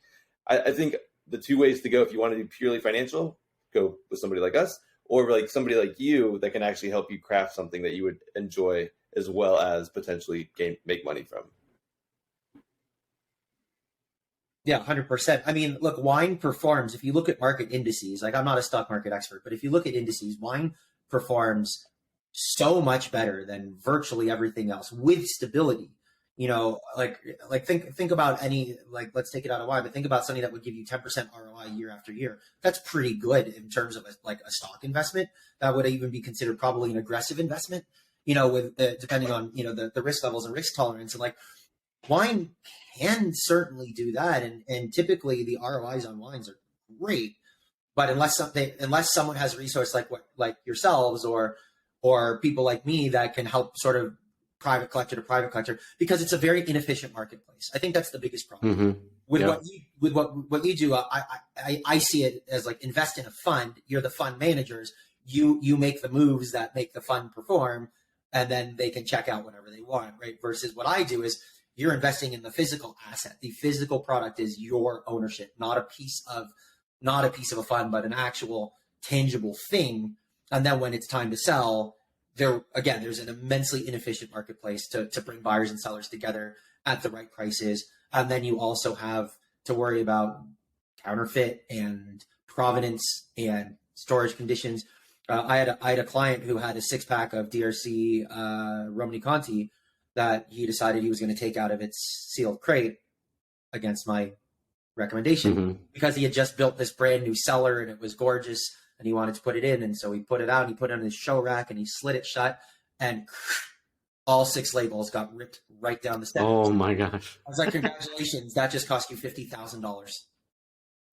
the two ways to go, if you want to do purely financial, go with somebody like us, or like somebody like you that can actually help you craft something that you would enjoy, as well as potentially make money from. Yeah, 100%. I mean, look, wine performs, if you look at market indices, like I'm not a stock market expert, but if you look at indices, wine performs so much better than virtually everything else with stability. You know, like think about any, like, let's take it out of wine, but think about something that would give you 10% ROI year after year. That's pretty good in terms of a stock investment. That would even be considered probably an aggressive investment, you know, with depending on, you know, the risk levels and risk tolerance. And like wine can certainly do that. And typically the ROIs on wines are great, but unless someone has a resource like yourselves or people like me that can help sort of private collector to private collector, because it's a very inefficient marketplace. I think that's the biggest problem with what you do. I see it as like invest in a fund. You're the fund managers. You make the moves that make the fund perform, and then they can check out whenever they want, right? Versus what I do is you're investing in the physical asset. The physical product is your ownership, not a piece of a fund, but an actual tangible thing. And then when it's time to sell, there's an immensely inefficient marketplace to bring buyers and sellers together at the right prices. And then you also have to worry about counterfeit and provenance and storage conditions. I had a client who had a 6-pack of DRC Romani Conti that he decided he was going to take out of its sealed crate against my recommendation because he had just built this brand new cellar and it was gorgeous and he wanted to put it in. And so he put it out and he put it on his show rack and he slid it shut and all 6 labels got ripped right down the steps. Oh my gosh. I was like, congratulations. That just cost you $50,000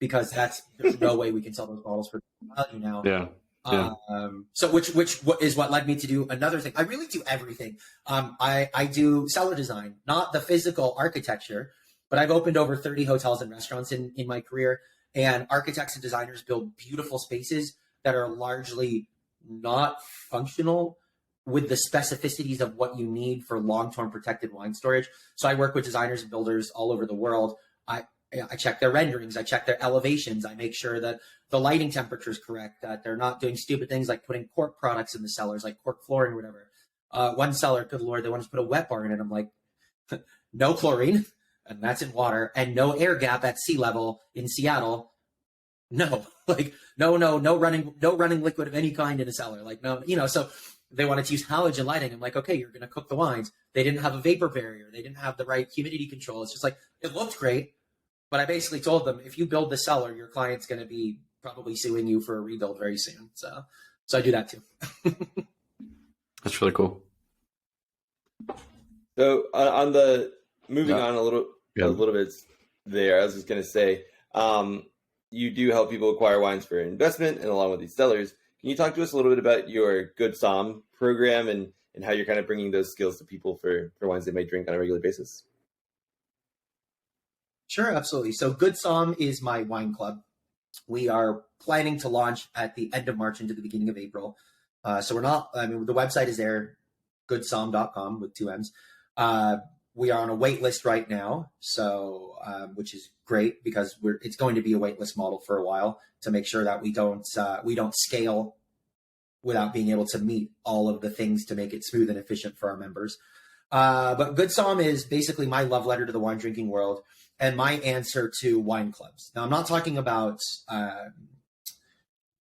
because there's no way we can sell those bottles for value now. Yeah. Yeah. So which is what led me to do another thing. I really do everything. I do cellar design, not the physical architecture, but I've opened over 30 hotels and restaurants in my career, and architects and designers build beautiful spaces that are largely not functional with the specificities of what you need for long-term protected wine storage. So I work with designers and builders all over the world. I check their renderings. I check their elevations. I make sure that the lighting temperature is correct, that they're not doing stupid things like putting cork products in the cellars, like cork flooring or whatever. One cellar, good Lord, they want to put a wet bar in it. I'm like, no chlorine, and that's in water, and no air gap at sea level in Seattle. No, like, no running liquid of any kind in a cellar. Like, no, you know, so they wanted to use halogen lighting. I'm like, okay, you're going to cook the wines. They didn't have a vapor barrier. They didn't have the right humidity control. It's just like, it looked great. But I basically told them, if you build the cellar, your client's going to be probably suing you for a rebuild very soon. So I do that too. That's really cool. So on the moving on a little bit there, I was just going to say, you do help people acquire wines for investment, and along with these sellers, can you talk to us a little bit about your Good Som program and how you're kind of bringing those skills to people for wines they may drink on a regular basis? Sure, absolutely. So Good Som is my wine club. We are planning to launch at the end of March into the beginning of April. So the website is there, goodsom.com with 2 M's. We are on a wait list right now, so which is great because it's going to be a wait list model for a while to make sure that we don't scale without being able to meet all of the things to make it smooth and efficient for our members. But Good Som is basically my love letter to the wine drinking world. and my answer to wine clubs. Now, I'm not talking about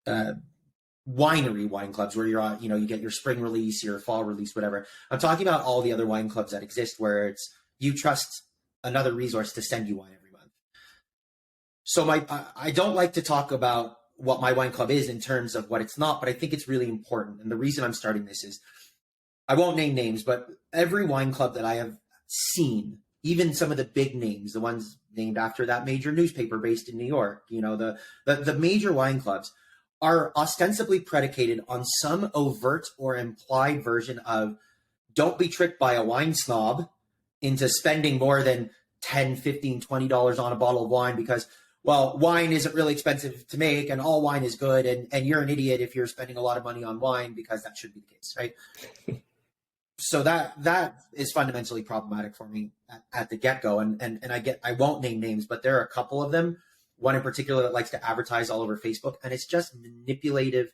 winery wine clubs where you're on, you get your spring release, your fall release, whatever. I'm talking about all the other wine clubs that exist where it's you trust another resource to send you wine every month. So I don't like to talk about what my wine club is in terms of what it's not, but I think it's really important. And the reason I'm starting this is I won't name names, but every wine club that I have seen, even some of the big names, the ones named after that major newspaper based in New York, the major wine clubs are ostensibly predicated on some overt or implied version of don't be tricked by a wine snob into spending more than $10, $15, $20 on a bottle of wine because, well, wine isn't really expensive to make and all wine is good. And you're an idiot if you're spending a lot of money on wine because that should be the case, right? So that is fundamentally problematic for me at the get-go. And I won't name names, but there are a couple of them, one in particular that likes to advertise all over Facebook. And it's just manipulative,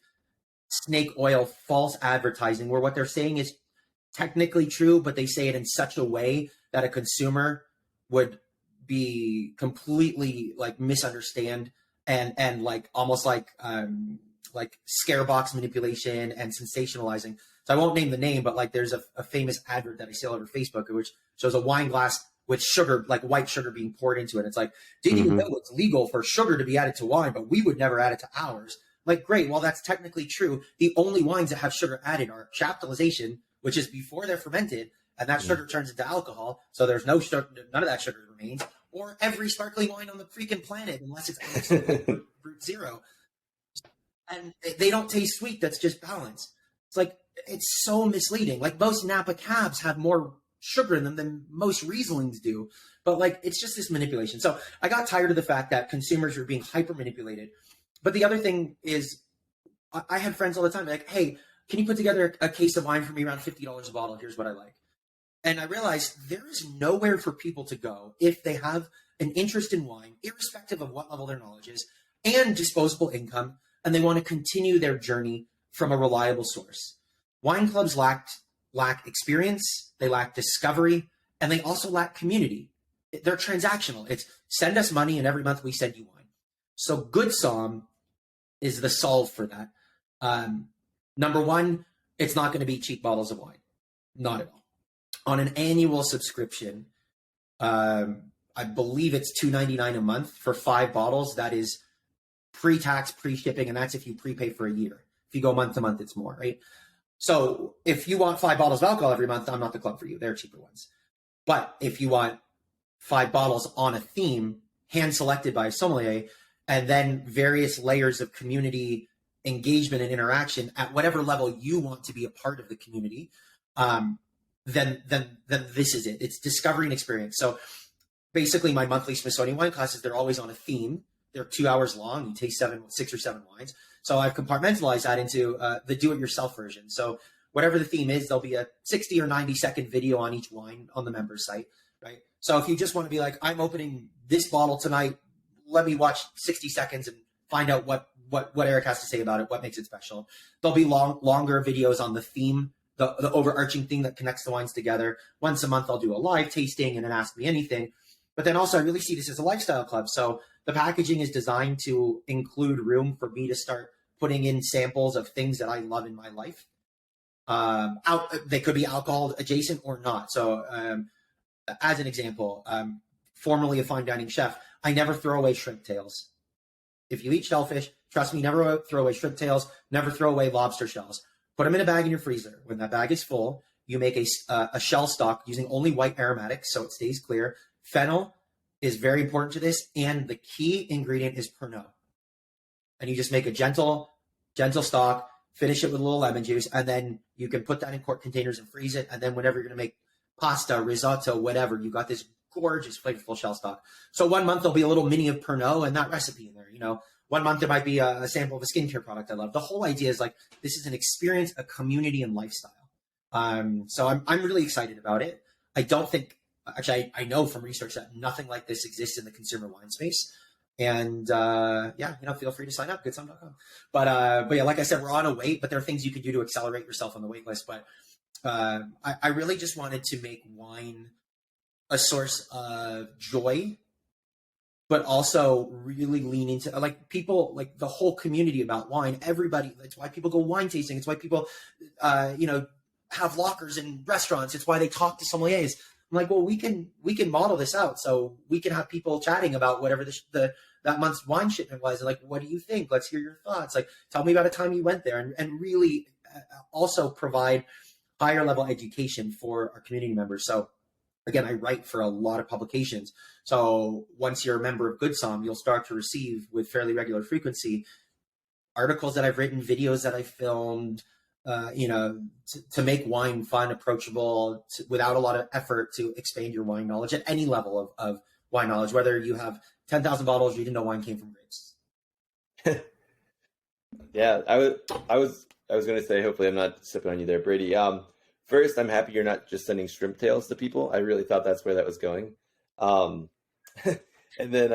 snake oil, false advertising where what they're saying is technically true, but they say it in such a way that a consumer would be completely like misunderstand and like almost like scare box manipulation and sensationalizing. So I won't name the name, but like there's a famous advert that I see all over Facebook, which shows a wine glass with sugar, like white sugar being poured into it. It's like, didn't you know it's legal for sugar to be added to wine, but we would never add it to ours. Like, great. Well, that's technically true. The only wines that have sugar added are chaptalization, which is before they're fermented, and that sugar turns into alcohol. So there's no sugar, none of that sugar remains. Or every sparkling wine on the freaking planet, unless it's fruit zero. And they don't taste sweet. That's just balance. It's like, it's so misleading. Like most Napa cabs have more sugar in them than most Rieslings do. But like, it's just this manipulation. So I got tired of the fact that consumers were being hyper manipulated. But the other thing is I had friends all the time like, hey, can you put together a case of wine for me around $50 a bottle? Here's what I like. And I realized there is nowhere for people to go if they have an interest in wine, irrespective of what level their knowledge is, and disposable income, and they want to continue their journey from a reliable source. Wine clubs lack experience, they lack discovery, and they also lack community. They're transactional. It's send us money and every month we send you wine. So Good Som is the solve for that. Number one, it's not going to be cheap bottles of wine. Not at all. On an annual subscription, I believe it's $2.99 a month for 5 bottles. That is pre-tax, pre-shipping, and that's if you prepay for a year. If you go month to month, it's more, right? So if you want 5 bottles of alcohol every month, I'm not the club for you. They're cheaper ones. But if you want 5 bottles on a theme, hand-selected by a sommelier, and then various layers of community engagement and interaction at whatever level you want to be a part of the community, then this is it. It's discovery and experience. So basically my monthly Smithsonian wine classes, they're always on a theme. They're 2 hours long. You taste 6 or 7 wines. So I've compartmentalized that into the do-it-yourself version. So whatever the theme is, there'll be a 60 or 90-second video on each wine on the members site, right? So if you just want to be like, I'm opening this bottle tonight, let me watch 60 seconds and find out what Erik has to say about it, what makes it special. There'll be longer videos on the theme, the overarching thing that connects the wines together. Once a month, I'll do a live tasting and an Ask Me Anything. But then also I really see this as a lifestyle club. So the packaging is designed to include room for me to start putting in samples of things that I love in my life. They could be alcohol adjacent or not. So as an example, formerly a fine dining chef, I never throw away shrimp tails. If you eat shellfish, trust me, never throw away shrimp tails, never throw away lobster shells. Put them in a bag in your freezer. When that bag is full, you make a shell stock using only white aromatics so it stays clear. Fennel is very important to this, and the key ingredient is Pernod. And you just make a gentle stock, finish it with a little lemon juice, and then you can put that in quart containers and freeze it. And then whenever you're going to make pasta, risotto, whatever, you got this gorgeous, flavorful shell stock. So 1 month there'll be a little mini of Pernod and that recipe in there. 1 month there might be a sample of a skincare product I love. The whole idea is like this is an experience, a community, and lifestyle. So I'm really excited about it. I don't think, actually, I know from research that nothing like this exists in the consumer wine space. And feel free to sign up, goodsom.com. But yeah, like I said, we're on a wait, but there are things you can do to accelerate yourself on the wait list. But I really just wanted to make wine a source of joy but also really lean into like people, like the whole community about wine. Everybody, that's why people go wine tasting. It's why people, have lockers in restaurants. It's why they talk to sommeliers. I'm like, well, we can model this out. So we can have people chatting about whatever that month's wine shipment was. And like, what do you think? Let's hear your thoughts. Like, tell me about a time you went there, and really also provide higher level education for our community members. So again, I write for a lot of publications. So once you're a member of Good Som, you'll start to receive with fairly regular frequency articles that I've written, videos that I filmed, to make wine fun, approachable, without a lot of effort, to expand your wine knowledge at any level of wine knowledge, whether you have 10,000 bottles or you didn't know wine came from grapes. Yeah, I was going to say, hopefully I'm not sipping on you there, Brady. First, I'm happy you're not just sending shrimp tails to people. I really thought that's where that was going. And then,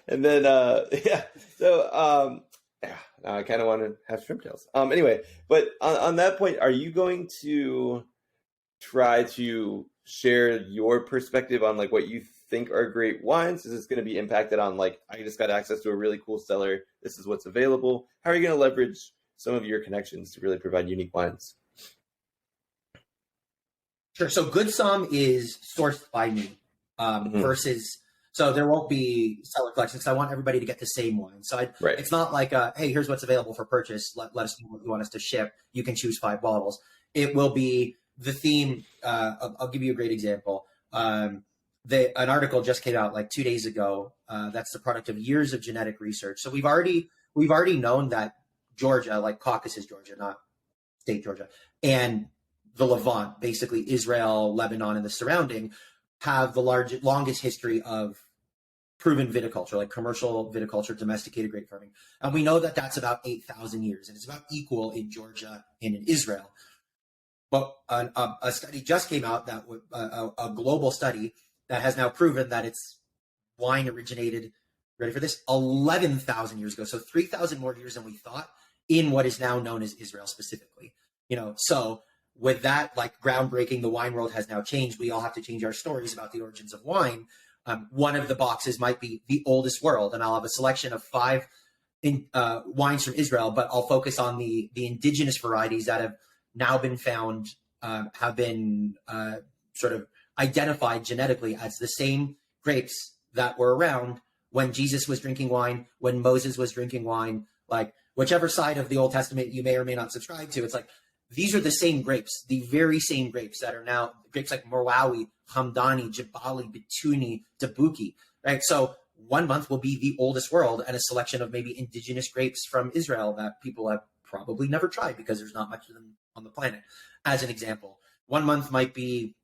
and then, yeah. So, yeah, now I kind of want to have shrimp tails. Anyway, but on that point, are you going to try to share your perspective on like what you think are great wines? Is this going to be impacted on like, I just got access to a really cool cellar, this is what's available? How are you going to leverage some of your connections to really provide unique wines? Sure. So Good Som is sourced by me, versus, so there won't be seller collections. I want everybody to get the same wine. So It's not like, hey, here's what's available for purchase. Let us know what you want us to ship. You can choose 5 bottles. It will be the theme. I'll give you a great example. An article just came out like 2 days ago. That's the product of years of genetic research. So we've already known that Georgia, like Caucasus, Georgia, not state Georgia, and the Levant, basically Israel, Lebanon, and the surrounding, have the longest history of proven viticulture, like commercial viticulture, domesticated grape farming. And we know that that's about 8,000 years, and it's about equal in Georgia and in Israel. But a study just came out, that a global study that has now proven that it's wine originated, ready for this, 11,000 years ago. So 3,000 more years than we thought, in what is now known as Israel specifically. So with that, like, groundbreaking, the wine world has now changed. We all have to change our stories about the origins of wine. One of the boxes might be the oldest world, and I'll have a selection of 5 wines from Israel, but I'll focus on the indigenous varieties that have now been found, have been sort of identified genetically as the same grapes that were around when Jesus was drinking wine, when Moses was drinking wine, like whichever side of the Old Testament you may or may not subscribe to. It's like, these are the same grapes, the very same grapes that are now grapes like Morawi, Hamdani, Jabali, Bituni, Dabuki, right? So 1 month will be the oldest world, and a selection of maybe indigenous grapes from Israel that people have probably never tried because there's not much of them on the planet, as an example. 1 month might be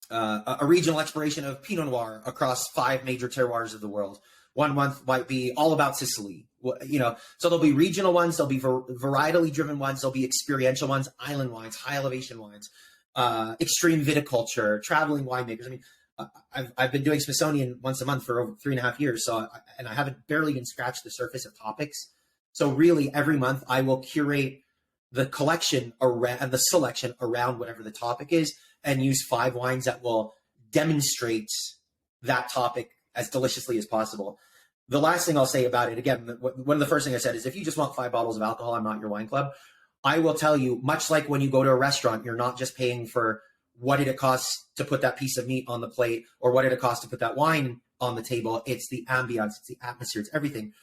a regional exploration of Pinot Noir across 5 major terroirs of the world. 1 month might be all about Sicily, so there'll be regional ones, there'll be varietally driven ones, there'll be experiential ones, island wines, high elevation wines, extreme viticulture, traveling winemakers. I mean, I've been doing Smithsonian once a month for over 3.5 years. And I haven't barely even scratched the surface of topics. So really every month I will curate the collection around and the selection around whatever the topic is, and use 5 wines that will demonstrate that topic as deliciously as possible. The last thing I'll say about it, again, one of the first things I said is, if you just want 5 bottles of alcohol, I'm not your wine club. I will tell you, much like when you go to a restaurant, you're not just paying for what did it cost to put that piece of meat on the plate, or what did it cost to put that wine on the table. It's the ambiance, it's the atmosphere, it's everything.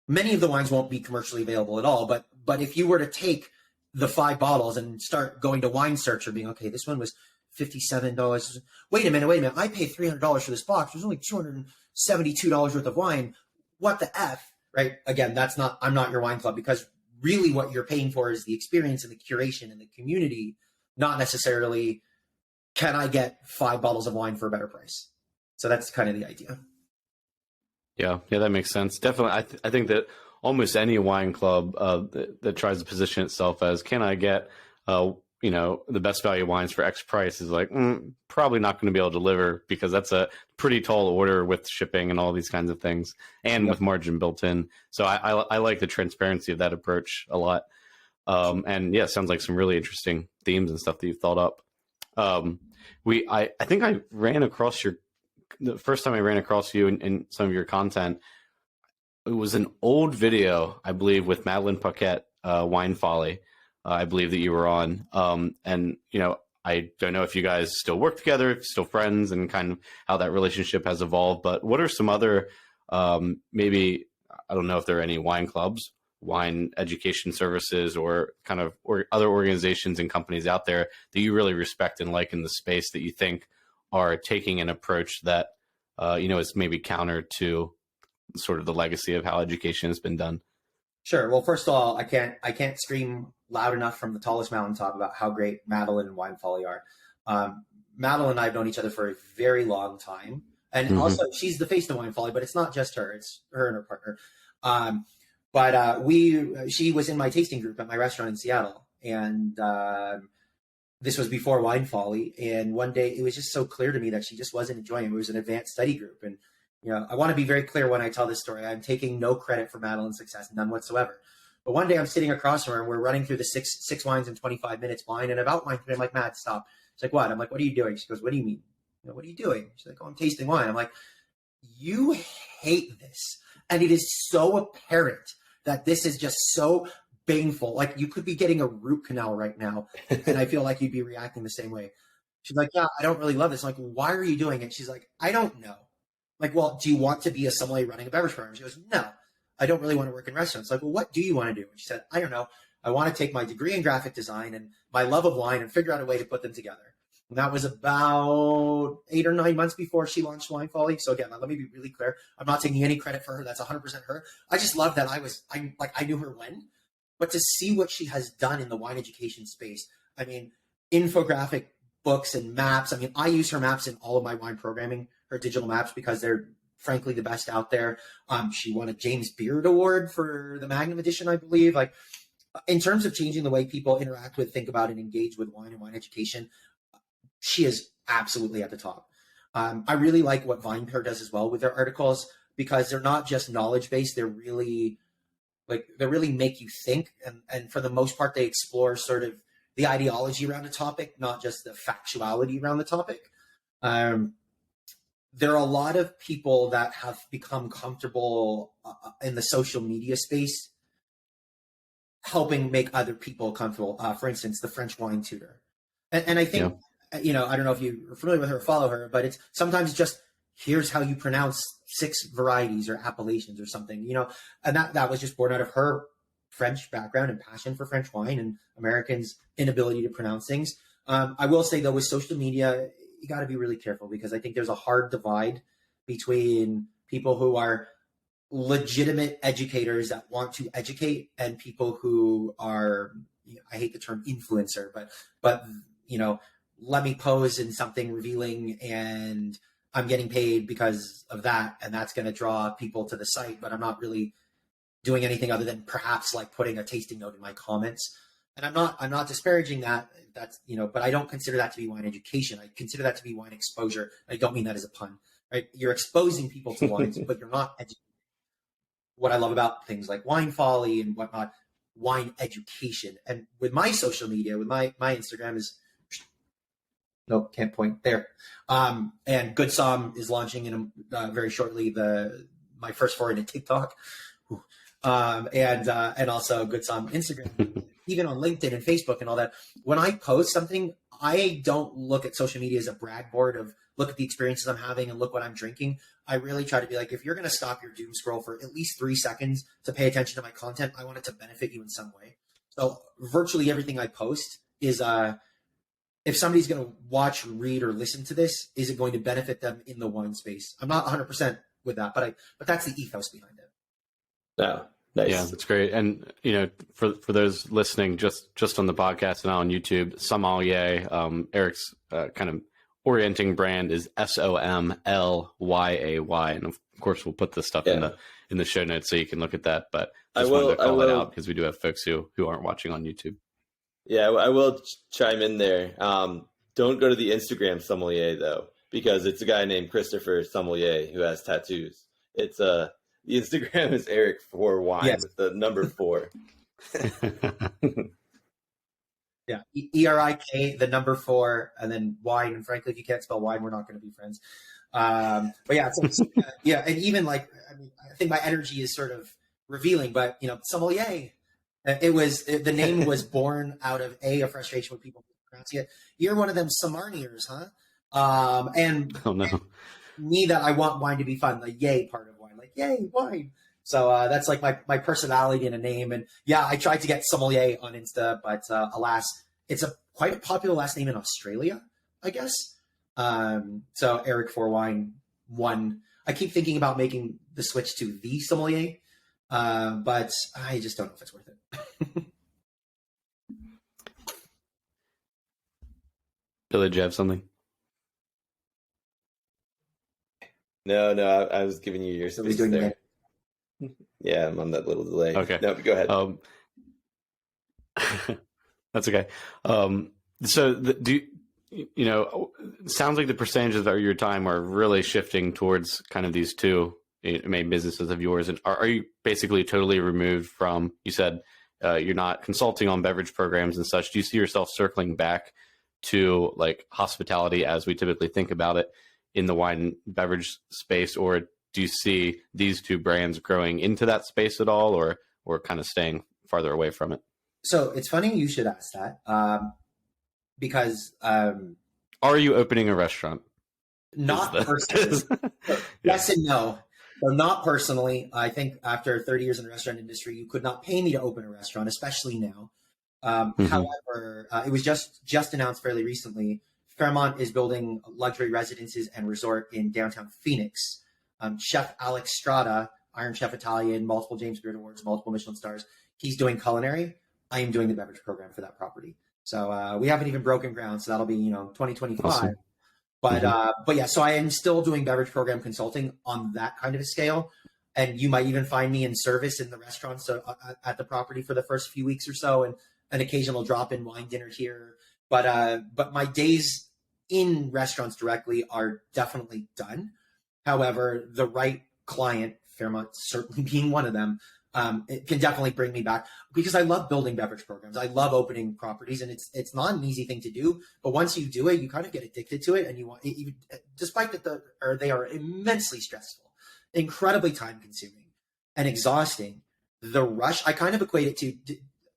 Many of the wines won't be commercially available at all, but if you were to take the 5 bottles and start going to Wine Searcher, being, okay, this one was $57. Wait a minute. I paid $300 for this box. There's only $272 worth of wine. What the F, right? Again, I'm not your wine club, because really what you're paying for is the experience and the curation and the community, not necessarily, can I get 5 bottles of wine for a better price? So that's kind of the idea. Yeah, that makes sense. Definitely. I think that almost any wine club that tries to position itself as, can I get, the best value wines for X price, is like, probably not going to be able to deliver, because that's a pretty tall order with shipping and all these kinds of things, and with margin built in. So I like the transparency of that approach a lot. And yeah, it sounds like some really interesting themes and stuff that you've thought up. I think I ran across your the first time I ran across you in some of your content, it was an old video, I believe, with Madeline Paquette, Wine Folly. I believe that you were on. And, I don't know if you guys still work together, if you're still friends, and kind of how that relationship has evolved. But what are some other, maybe, I don't know if there are any wine clubs, wine education services, or other organizations and companies out there that you really respect and like in the space that you think are taking an approach that, is maybe counter to sort of the legacy of how education has been done? Sure. Well, first of all, I can't scream loud enough from the tallest mountaintop about how great Madeline and Wine Folly are. Madeline and I have known each other for a very long time. And also she's the face of Wine Folly, but it's not just her, it's her and her partner. She was in my tasting group at my restaurant in Seattle. And this was before Wine Folly. And one day it was just so clear to me that she just wasn't enjoying it. It was an advanced study group. And I want to be very clear when I tell this story. I'm taking no credit for Madeline's success, none whatsoever. But one day I'm sitting across from her and we're running through the six wines in 25 minutes blind. And about wine, I'm like, Matt, stop. She's like, what? I'm like, what are you doing? She goes, what do you mean? What are you doing? She's like, oh, I'm tasting wine. I'm like, you hate this. And it is so apparent that this is just so baneful. Like you could be getting a root canal right now. And I feel like you'd be reacting the same way. She's like, yeah, I don't really love this. I'm like, why are you doing it? She's like, I don't know. Like, well, do you want to be a sommelier running a beverage program? She goes, no, I don't really want to work in restaurants. Like, well, what do you want to do? And she said, I don't know. I want to take my degree in graphic design and my love of wine and figure out a way to put them together. And that was about 8 or 9 months before she launched Wine Folly. So again, let me be really clear. I'm not taking any credit for her. That's 100% her. I just love that I knew her when, but to see what she has done in the wine education space. I mean, infographic books and maps. I mean, I use her maps in all of my wine programming, her digital maps, because they're frankly the best out there. She won a James Beard Award for the Magnum edition, I believe. Like in terms of changing the way people interact with, think about, and engage with wine and wine education, she is absolutely at the top. I really like what VinePair does as well with their articles, because they're not just knowledge-based. They really make you think. And for the most part, they explore sort of the ideology around a topic, not just the factuality around the topic. There are a lot of people that have become comfortable in the social media space, helping make other people comfortable. For instance, the French wine tutor. And I think, I don't know if you're familiar with her or follow her, but it's sometimes just, here's how you pronounce 6 varieties or appellations or something, and that was just born out of her French background and passion for French wine and Americans' inability to pronounce things. I will say though, with social media, you got to be really careful, because I think there's a hard divide between people who are legitimate educators that want to educate and people who are, I hate the term influencer, but let me pose in something revealing and I'm getting paid because of that. And that's going to draw people to the site, but I'm not really doing anything other than perhaps like putting a tasting note in my comments. And I'm not disparaging that. That's, but I don't consider that to be wine education. I consider that to be wine exposure. I don't mean that as a pun, right? You're exposing people to wines, but you're not educating. What I love about things like Wine Folly and whatnot, wine education. And with my social media, with my Instagram is, nope, can't point there. And Good Som is launching in very shortly my first foray into TikTok. And also Good Som Instagram, even on LinkedIn and Facebook and all that. When I post something, I don't look at social media as a brag board of look at the experiences I'm having and look what I'm drinking. I really try to be like, if you're going to stop your doom scroll for at least 3 seconds to pay attention to my content, I want it to benefit you in some way. So virtually everything I post is, if somebody's going to watch, read, or listen to this, is it going to benefit them in the wine space? I'm not 100% with that, but that's the ethos behind it. Yeah, nice. Yeah, that's great. And for those listening, just on the podcast and on YouTube, SOMLYAY, Erik's kind of orienting brand is SOMLYAY, and of course we'll put this stuff in the show notes so you can look at that. But I wanted to call that out because we do have folks who aren't watching on YouTube. Yeah, I will chime in there. Don't go to the Instagram sommelier though, because it's a guy named Christopher Sommelier who has tattoos. It's the Instagram is Erik 4 Wine with the number 4. Yeah, ERIK, the number 4, and then wine. And frankly, if you can't spell wine, we're not going to be friends. But yeah, yeah, and even like, I mean, I think my energy is sort of revealing, but sommelier. The name was born out of a frustration with people pronouncing it. You're one of them Samarniers, huh? And Oh no. me that I want wine to be fun, the yay part of wine, like yay wine. So that's like my personality in a name. And yeah, I tried to get sommelier on Insta, but alas, it's a quite a popular last name in Australia, I guess. So Erik for Wine won. I keep thinking about making the switch to the sommelier, but I just don't know if it's worth it. Billy, did you have something? No, I was giving you your space there. Yeah, I'm on that little delay. Okay. No, go ahead. That's okay. So it sounds like the percentages of your time are really shifting towards kind of these two main businesses of yours. And are you basically totally removed from, you said you're not consulting on beverage programs and such. Do you see yourself circling back to like hospitality as we typically think about it in the wine and beverage space, or do you see these two brands growing into that space at all, or kind of staying farther away from it? So it's funny you should ask that, because are you opening a restaurant? Not personally. Yes and no. So not personally. I think after 30 years in the restaurant industry, you could not pay me to open a restaurant, especially now. However, it was just announced fairly recently. Fairmont is building luxury residences and resort in downtown Phoenix. Chef Alex Strada, Iron Chef Italian, multiple James Beard Awards, multiple Michelin stars. He's doing culinary. I am doing the beverage program for that property. So we haven't even broken ground. So that'll be 2025. Awesome. But yeah, so I am still doing beverage program consulting on that kind of a scale. And you might even find me in service in the restaurants at the property for the first few weeks or so, and an occasional drop in wine dinner here. But my days in restaurants directly are definitely done. However, the right client, Fairmont certainly being one of them, it can definitely bring me back, because I love building beverage programs. I love opening properties, and it's not an easy thing to do. But once you do it, you kind of get addicted to it, and you want, despite that they are immensely stressful, incredibly time consuming, and exhausting. The rush, I kind of equate it to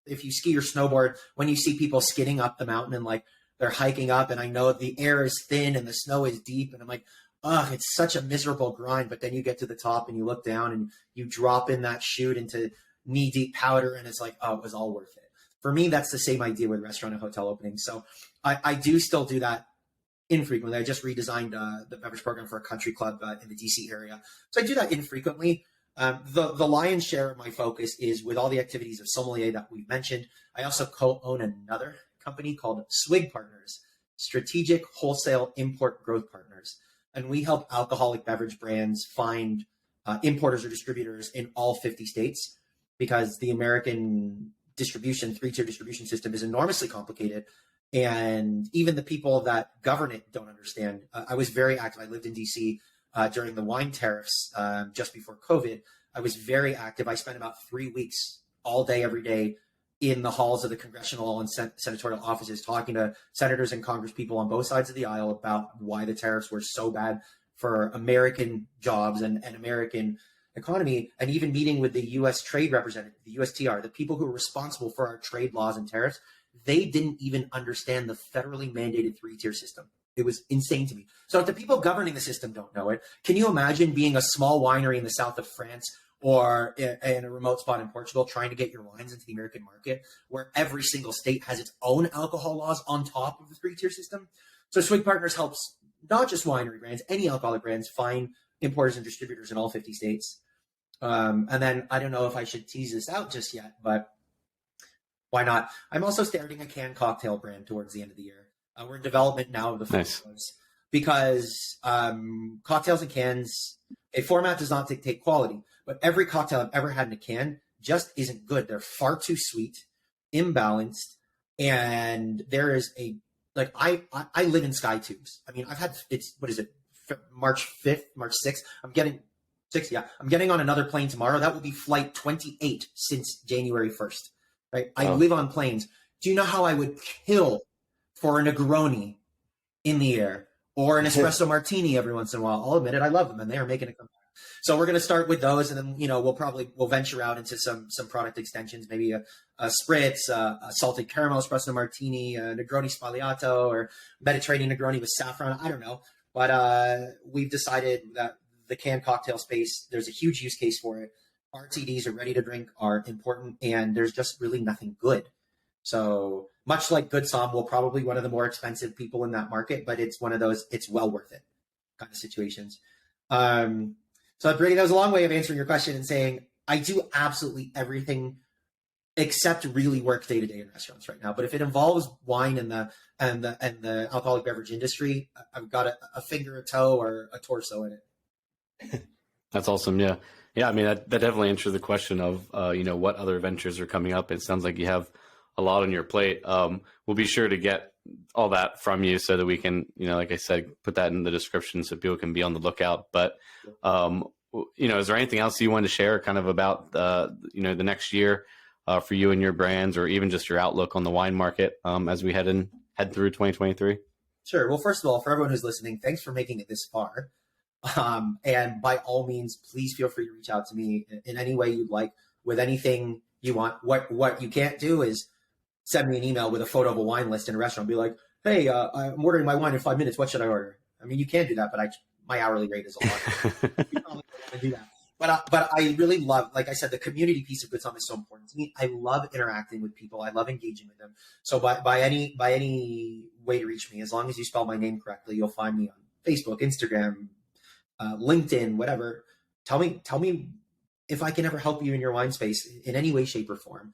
if you ski or snowboard, when you see people skidding up the mountain and like they're hiking up, and I know the air is thin and the snow is deep, and I'm like, ugh, it's such a miserable grind. But then you get to the top and you look down and you drop in that chute into knee-deep powder, and it's like, oh, it was all worth it. For me, that's the same idea with restaurant and hotel openings. So I do still do that infrequently. I just redesigned the beverage program for a country club in the DC area. So I do that infrequently. The lion's share of my focus is with all the activities of Sommelier that we've mentioned. I also co-own another company called SWIG Partners, Strategic Wholesale Import Growth Partners. And we help alcoholic beverage brands find importers or distributors in all 50 states, because the American distribution, three-tier distribution system is enormously complicated. And even the people that govern it don't understand. I was very active. I lived in DC during the wine tariffs just before COVID. I was very active. I spent about 3 weeks all day, every day in the halls of the congressional and senatorial offices talking to senators and congresspeople on both sides of the aisle about why the tariffs were so bad for American jobs and American economy, and even meeting with the U.S. trade representative, the USTR, the people who are responsible for our trade laws and tariffs. They didn't even understand the federally mandated three-tier system. It was insane to me. So if the people governing the system don't know it, can you imagine being a small winery in the south of France or in a remote spot in Portugal trying to get your wines into the American market, where every single state has its own alcohol laws on top of the three-tier system? So Swig Partners helps not just winery brands, any alcoholic brands find importers and distributors in all 50 states. And then I don't know if I should tease this out just yet, but why not? I'm also starting a canned cocktail brand towards the end of the year. We're in development now of the first ones, because cocktails and cans, a format does not dictate quality, but every cocktail I've ever had in a can just isn't good. They're far too sweet, imbalanced, and there is I live in Sky Tubes. I mean, March 5th, March 6th. I'm getting on another plane tomorrow. That will be flight 28 since January 1st. Right? I live on planes. Do you know how I would kill for a Negroni in the air or an espresso martini every once in a while. I'll admit it, I love them, and they are making a comeback. So we're going to start with those, and then we'll venture out into some product extensions, maybe a spritz, a salted caramel espresso martini, a Negroni Sbagliato, or Mediterranean Negroni with saffron. I don't know, but we've decided that the canned cocktail space, there's a huge use case for it. RTDs are ready to drink, are important, and there's just really nothing good. So much like Good Som, we're probably one of the more expensive people in that market, but it's one of those, it's well worth it kind of situations. So Brady, that was a long way of answering your question and saying, I do absolutely everything except really work day to day in restaurants right now. But if it involves wine and the alcoholic beverage industry, I've got a finger, a toe, or a torso in it. That's awesome. Yeah. Yeah. I mean, that definitely answers the question of, what other ventures are coming up. It sounds like you have a lot on your plate. We'll be sure to get all that from you so that we can, like I said, put that in the description so people can be on the lookout. But, is there anything else you want to share kind of about, the next year for you and your brands, or even just your outlook on the wine market as we head through 2023? Sure. Well, first of all, for everyone who's listening, thanks for making it this far. And by all means, please feel free to reach out to me in any way you'd like with anything you want. What you can't do is send me an email with a photo of a wine list in a restaurant. Be like, hey, I'm ordering my wine in 5 minutes. What should I order? I mean, you can do that, but my hourly rate is a lot. You probably don't want to do that. But I really love, like I said, the community piece of Good Som is so important to me. I love interacting with people. I love engaging with them. So by any way to reach me, as long as you spell my name correctly, you'll find me on Facebook, Instagram, LinkedIn, whatever. Tell me if I can ever help you in your wine space in any way, shape, or form.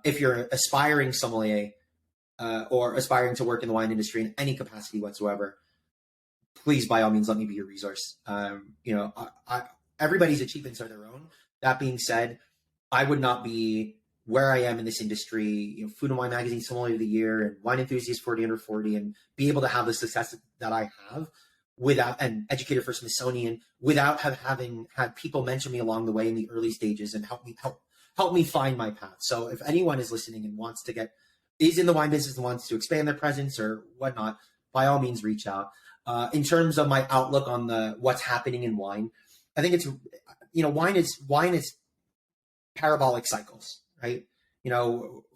If you're aspiring sommelier or aspiring to work in the wine industry in any capacity whatsoever, please, by all means, let me be your resource. Everybody's achievements are their own. That being said, I would not be where I am in this industry, Food and Wine Magazine Sommelier of the Year and Wine Enthusiast 40 Under 40, and be able to have the success that I have and educator for Smithsonian without having had people mention me along the way in the early stages and help me find my path. So if anyone is listening and is in the wine business and wants to expand their presence or whatnot, by all means, reach out. In terms of my outlook on what's happening in wine, I think it's, wine is parabolic cycles, right?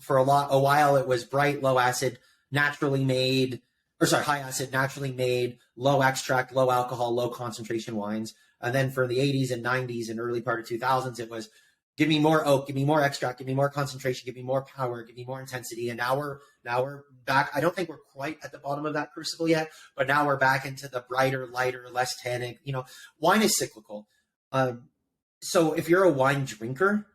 For a while it was bright, low acid, high acid, naturally made, low extract, low alcohol, low concentration wines. And then for the 80s and 90s and early part of 2000s, it was give me more oak, give me more extract, give me more concentration, give me more power, give me more intensity. And now we're back. I don't think we're quite at the bottom of that crucible yet, but now we're back into the brighter, lighter, less tannic. Wine is cyclical. So if you're a wine drinker,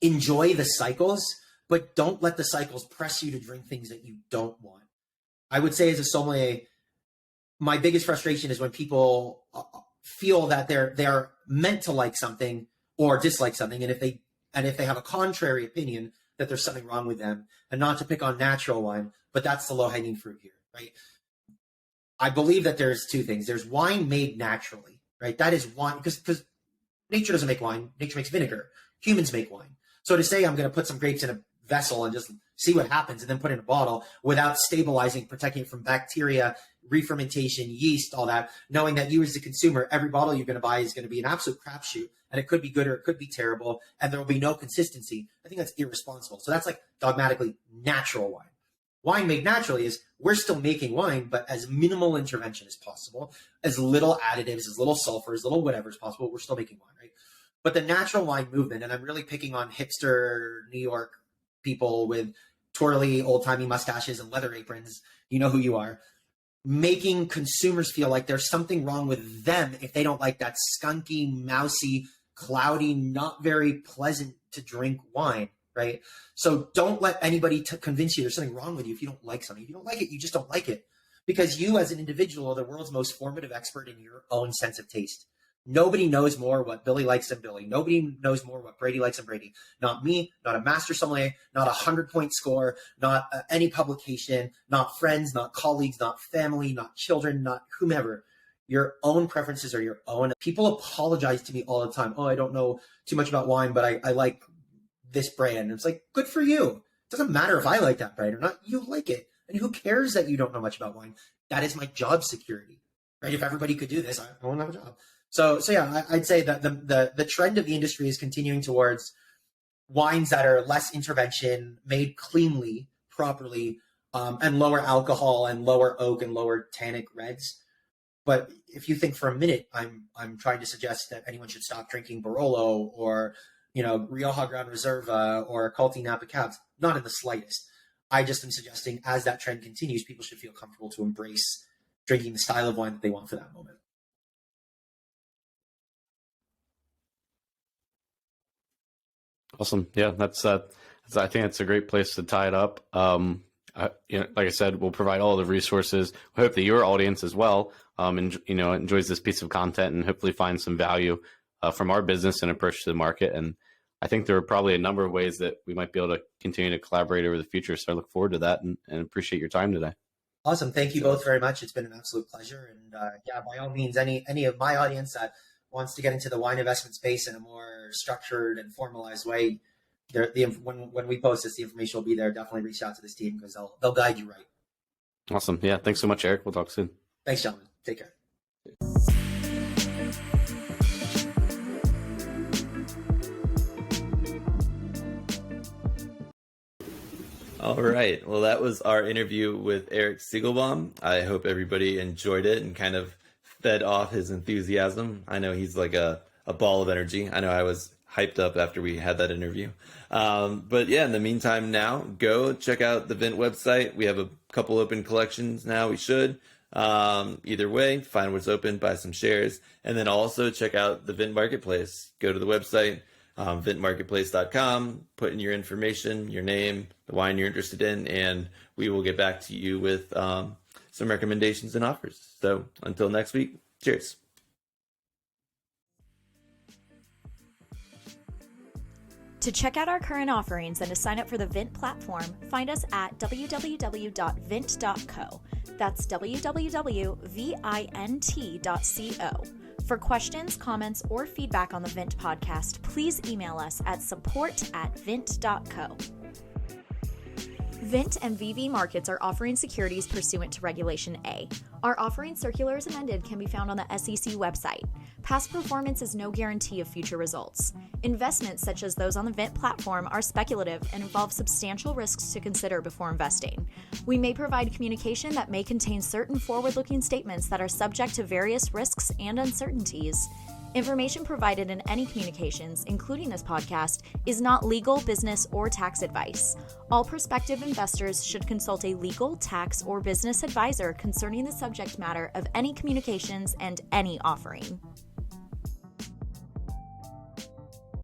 enjoy the cycles, but don't let the cycles press you to drink things that you don't want. I would say as a sommelier, my biggest frustration is when people feel that they're meant to like something or dislike something, and if they have a contrary opinion, that there's something wrong with them. And not to pick on natural wine, but that's the low-hanging fruit here, right? I believe that there's two things. There's wine made naturally, right? That is wine, because nature doesn't make wine. Nature makes vinegar. Humans make wine. So to say I'm going to put some grapes in a vessel and just see what happens and then put in a bottle without stabilizing, protecting it from bacteria, re-fermentation, yeast, all that, knowing that you as the consumer, every bottle you're going to buy is going to be an absolute crapshoot, and it could be good or it could be terrible, and there will be no consistency. I think that's irresponsible. So that's like dogmatically natural wine. Wine made naturally is we're still making wine, but as minimal intervention as possible, as little additives, as little sulfur, as little whatever is possible, we're still making wine, right? But the natural wine movement, and I'm really picking on hipster New York people with twirly old-timey mustaches and leather aprons, you know who you are, making consumers feel like there's something wrong with them if they don't like that skunky, mousy, cloudy, not very pleasant to drink wine, right? So don't let anybody convince you there's something wrong with you if you don't like something. If you don't like it, you just don't like it. Because you as an individual are the world's most formative expert in your own sense of taste. Nobody knows more what Billy likes than Billy. Nobody knows more what Brady likes than Brady. Not me, not a master sommelier, not a 100-point score, not any publication, not friends, not colleagues, not family, not children, not whomever. Your own preferences are your own. People apologize to me all the time. Oh, I don't know too much about wine, but I like this brand. And it's like, good for you. It doesn't matter if I like that brand or not. You like it. And who cares that you don't know much about wine? that is my job security, right? If everybody could do this, I won't have a job. So yeah, I'd say that the trend of the industry is continuing towards wines that are less intervention, made cleanly, properly, and lower alcohol and lower oak and lower tannic reds. But if you think for a minute, I'm trying to suggest that anyone should stop drinking Barolo or, Rioja Gran Reserva or Culti Napa Cabs. Not in the slightest. I just am suggesting as that trend continues, people should feel comfortable to embrace drinking the style of wine that they want for that moment. Awesome. Yeah, I think that's a great place to tie it up. Like I said, we'll provide all the resources. We hope that your audience as well, enjoys this piece of content and hopefully finds some value from our business and approach to the market. And I think there are probably a number of ways that we might be able to continue to collaborate over the future. So I look forward to that and appreciate your time today. Awesome. Thank you both very much. It's been an absolute pleasure. And by all means, any of my audience that wants to get into the wine investment space in a more structured and formalized way, when we post this, the information will be there. Definitely reach out to this team because they'll guide you right. Awesome. Yeah. Thanks so much, Erik. We'll talk soon. Thanks, gentlemen. Take care. All right. Well, that was our interview with Erik Segelbaum. I hope everybody enjoyed it and kind of fed off his enthusiasm. I know he's like a ball of energy. I know I was hyped up after we had that interview. But yeah, in the meantime now, go check out the Vint website. We have a couple open collections now. We should. Either way, find what's open, buy some shares, and then also check out the Vint Marketplace. Go to the website, vintmarketplace.com, put in your information, your name, the wine you're interested in, and we will get back to you with some recommendations and offers. So until next week, cheers. To check out our current offerings and to sign up for the Vint platform, find us at www.vint.co. That's www.vint.co. For questions, comments, or feedback on the Vint podcast, please email us at support@vint.co. Vint and VV Markets are offering securities pursuant to Regulation A. Our offering circular as amended can be found on the SEC website. Past performance is no guarantee of future results. Investments such as those on the Vint platform are speculative and involve substantial risks to consider before investing. We may provide communication that may contain certain forward-looking statements that are subject to various risks and uncertainties. Information provided in any communications, including this podcast, is not legal, business, or tax advice. All prospective investors should consult a legal, tax, or business advisor concerning the subject matter of any communications and any offering.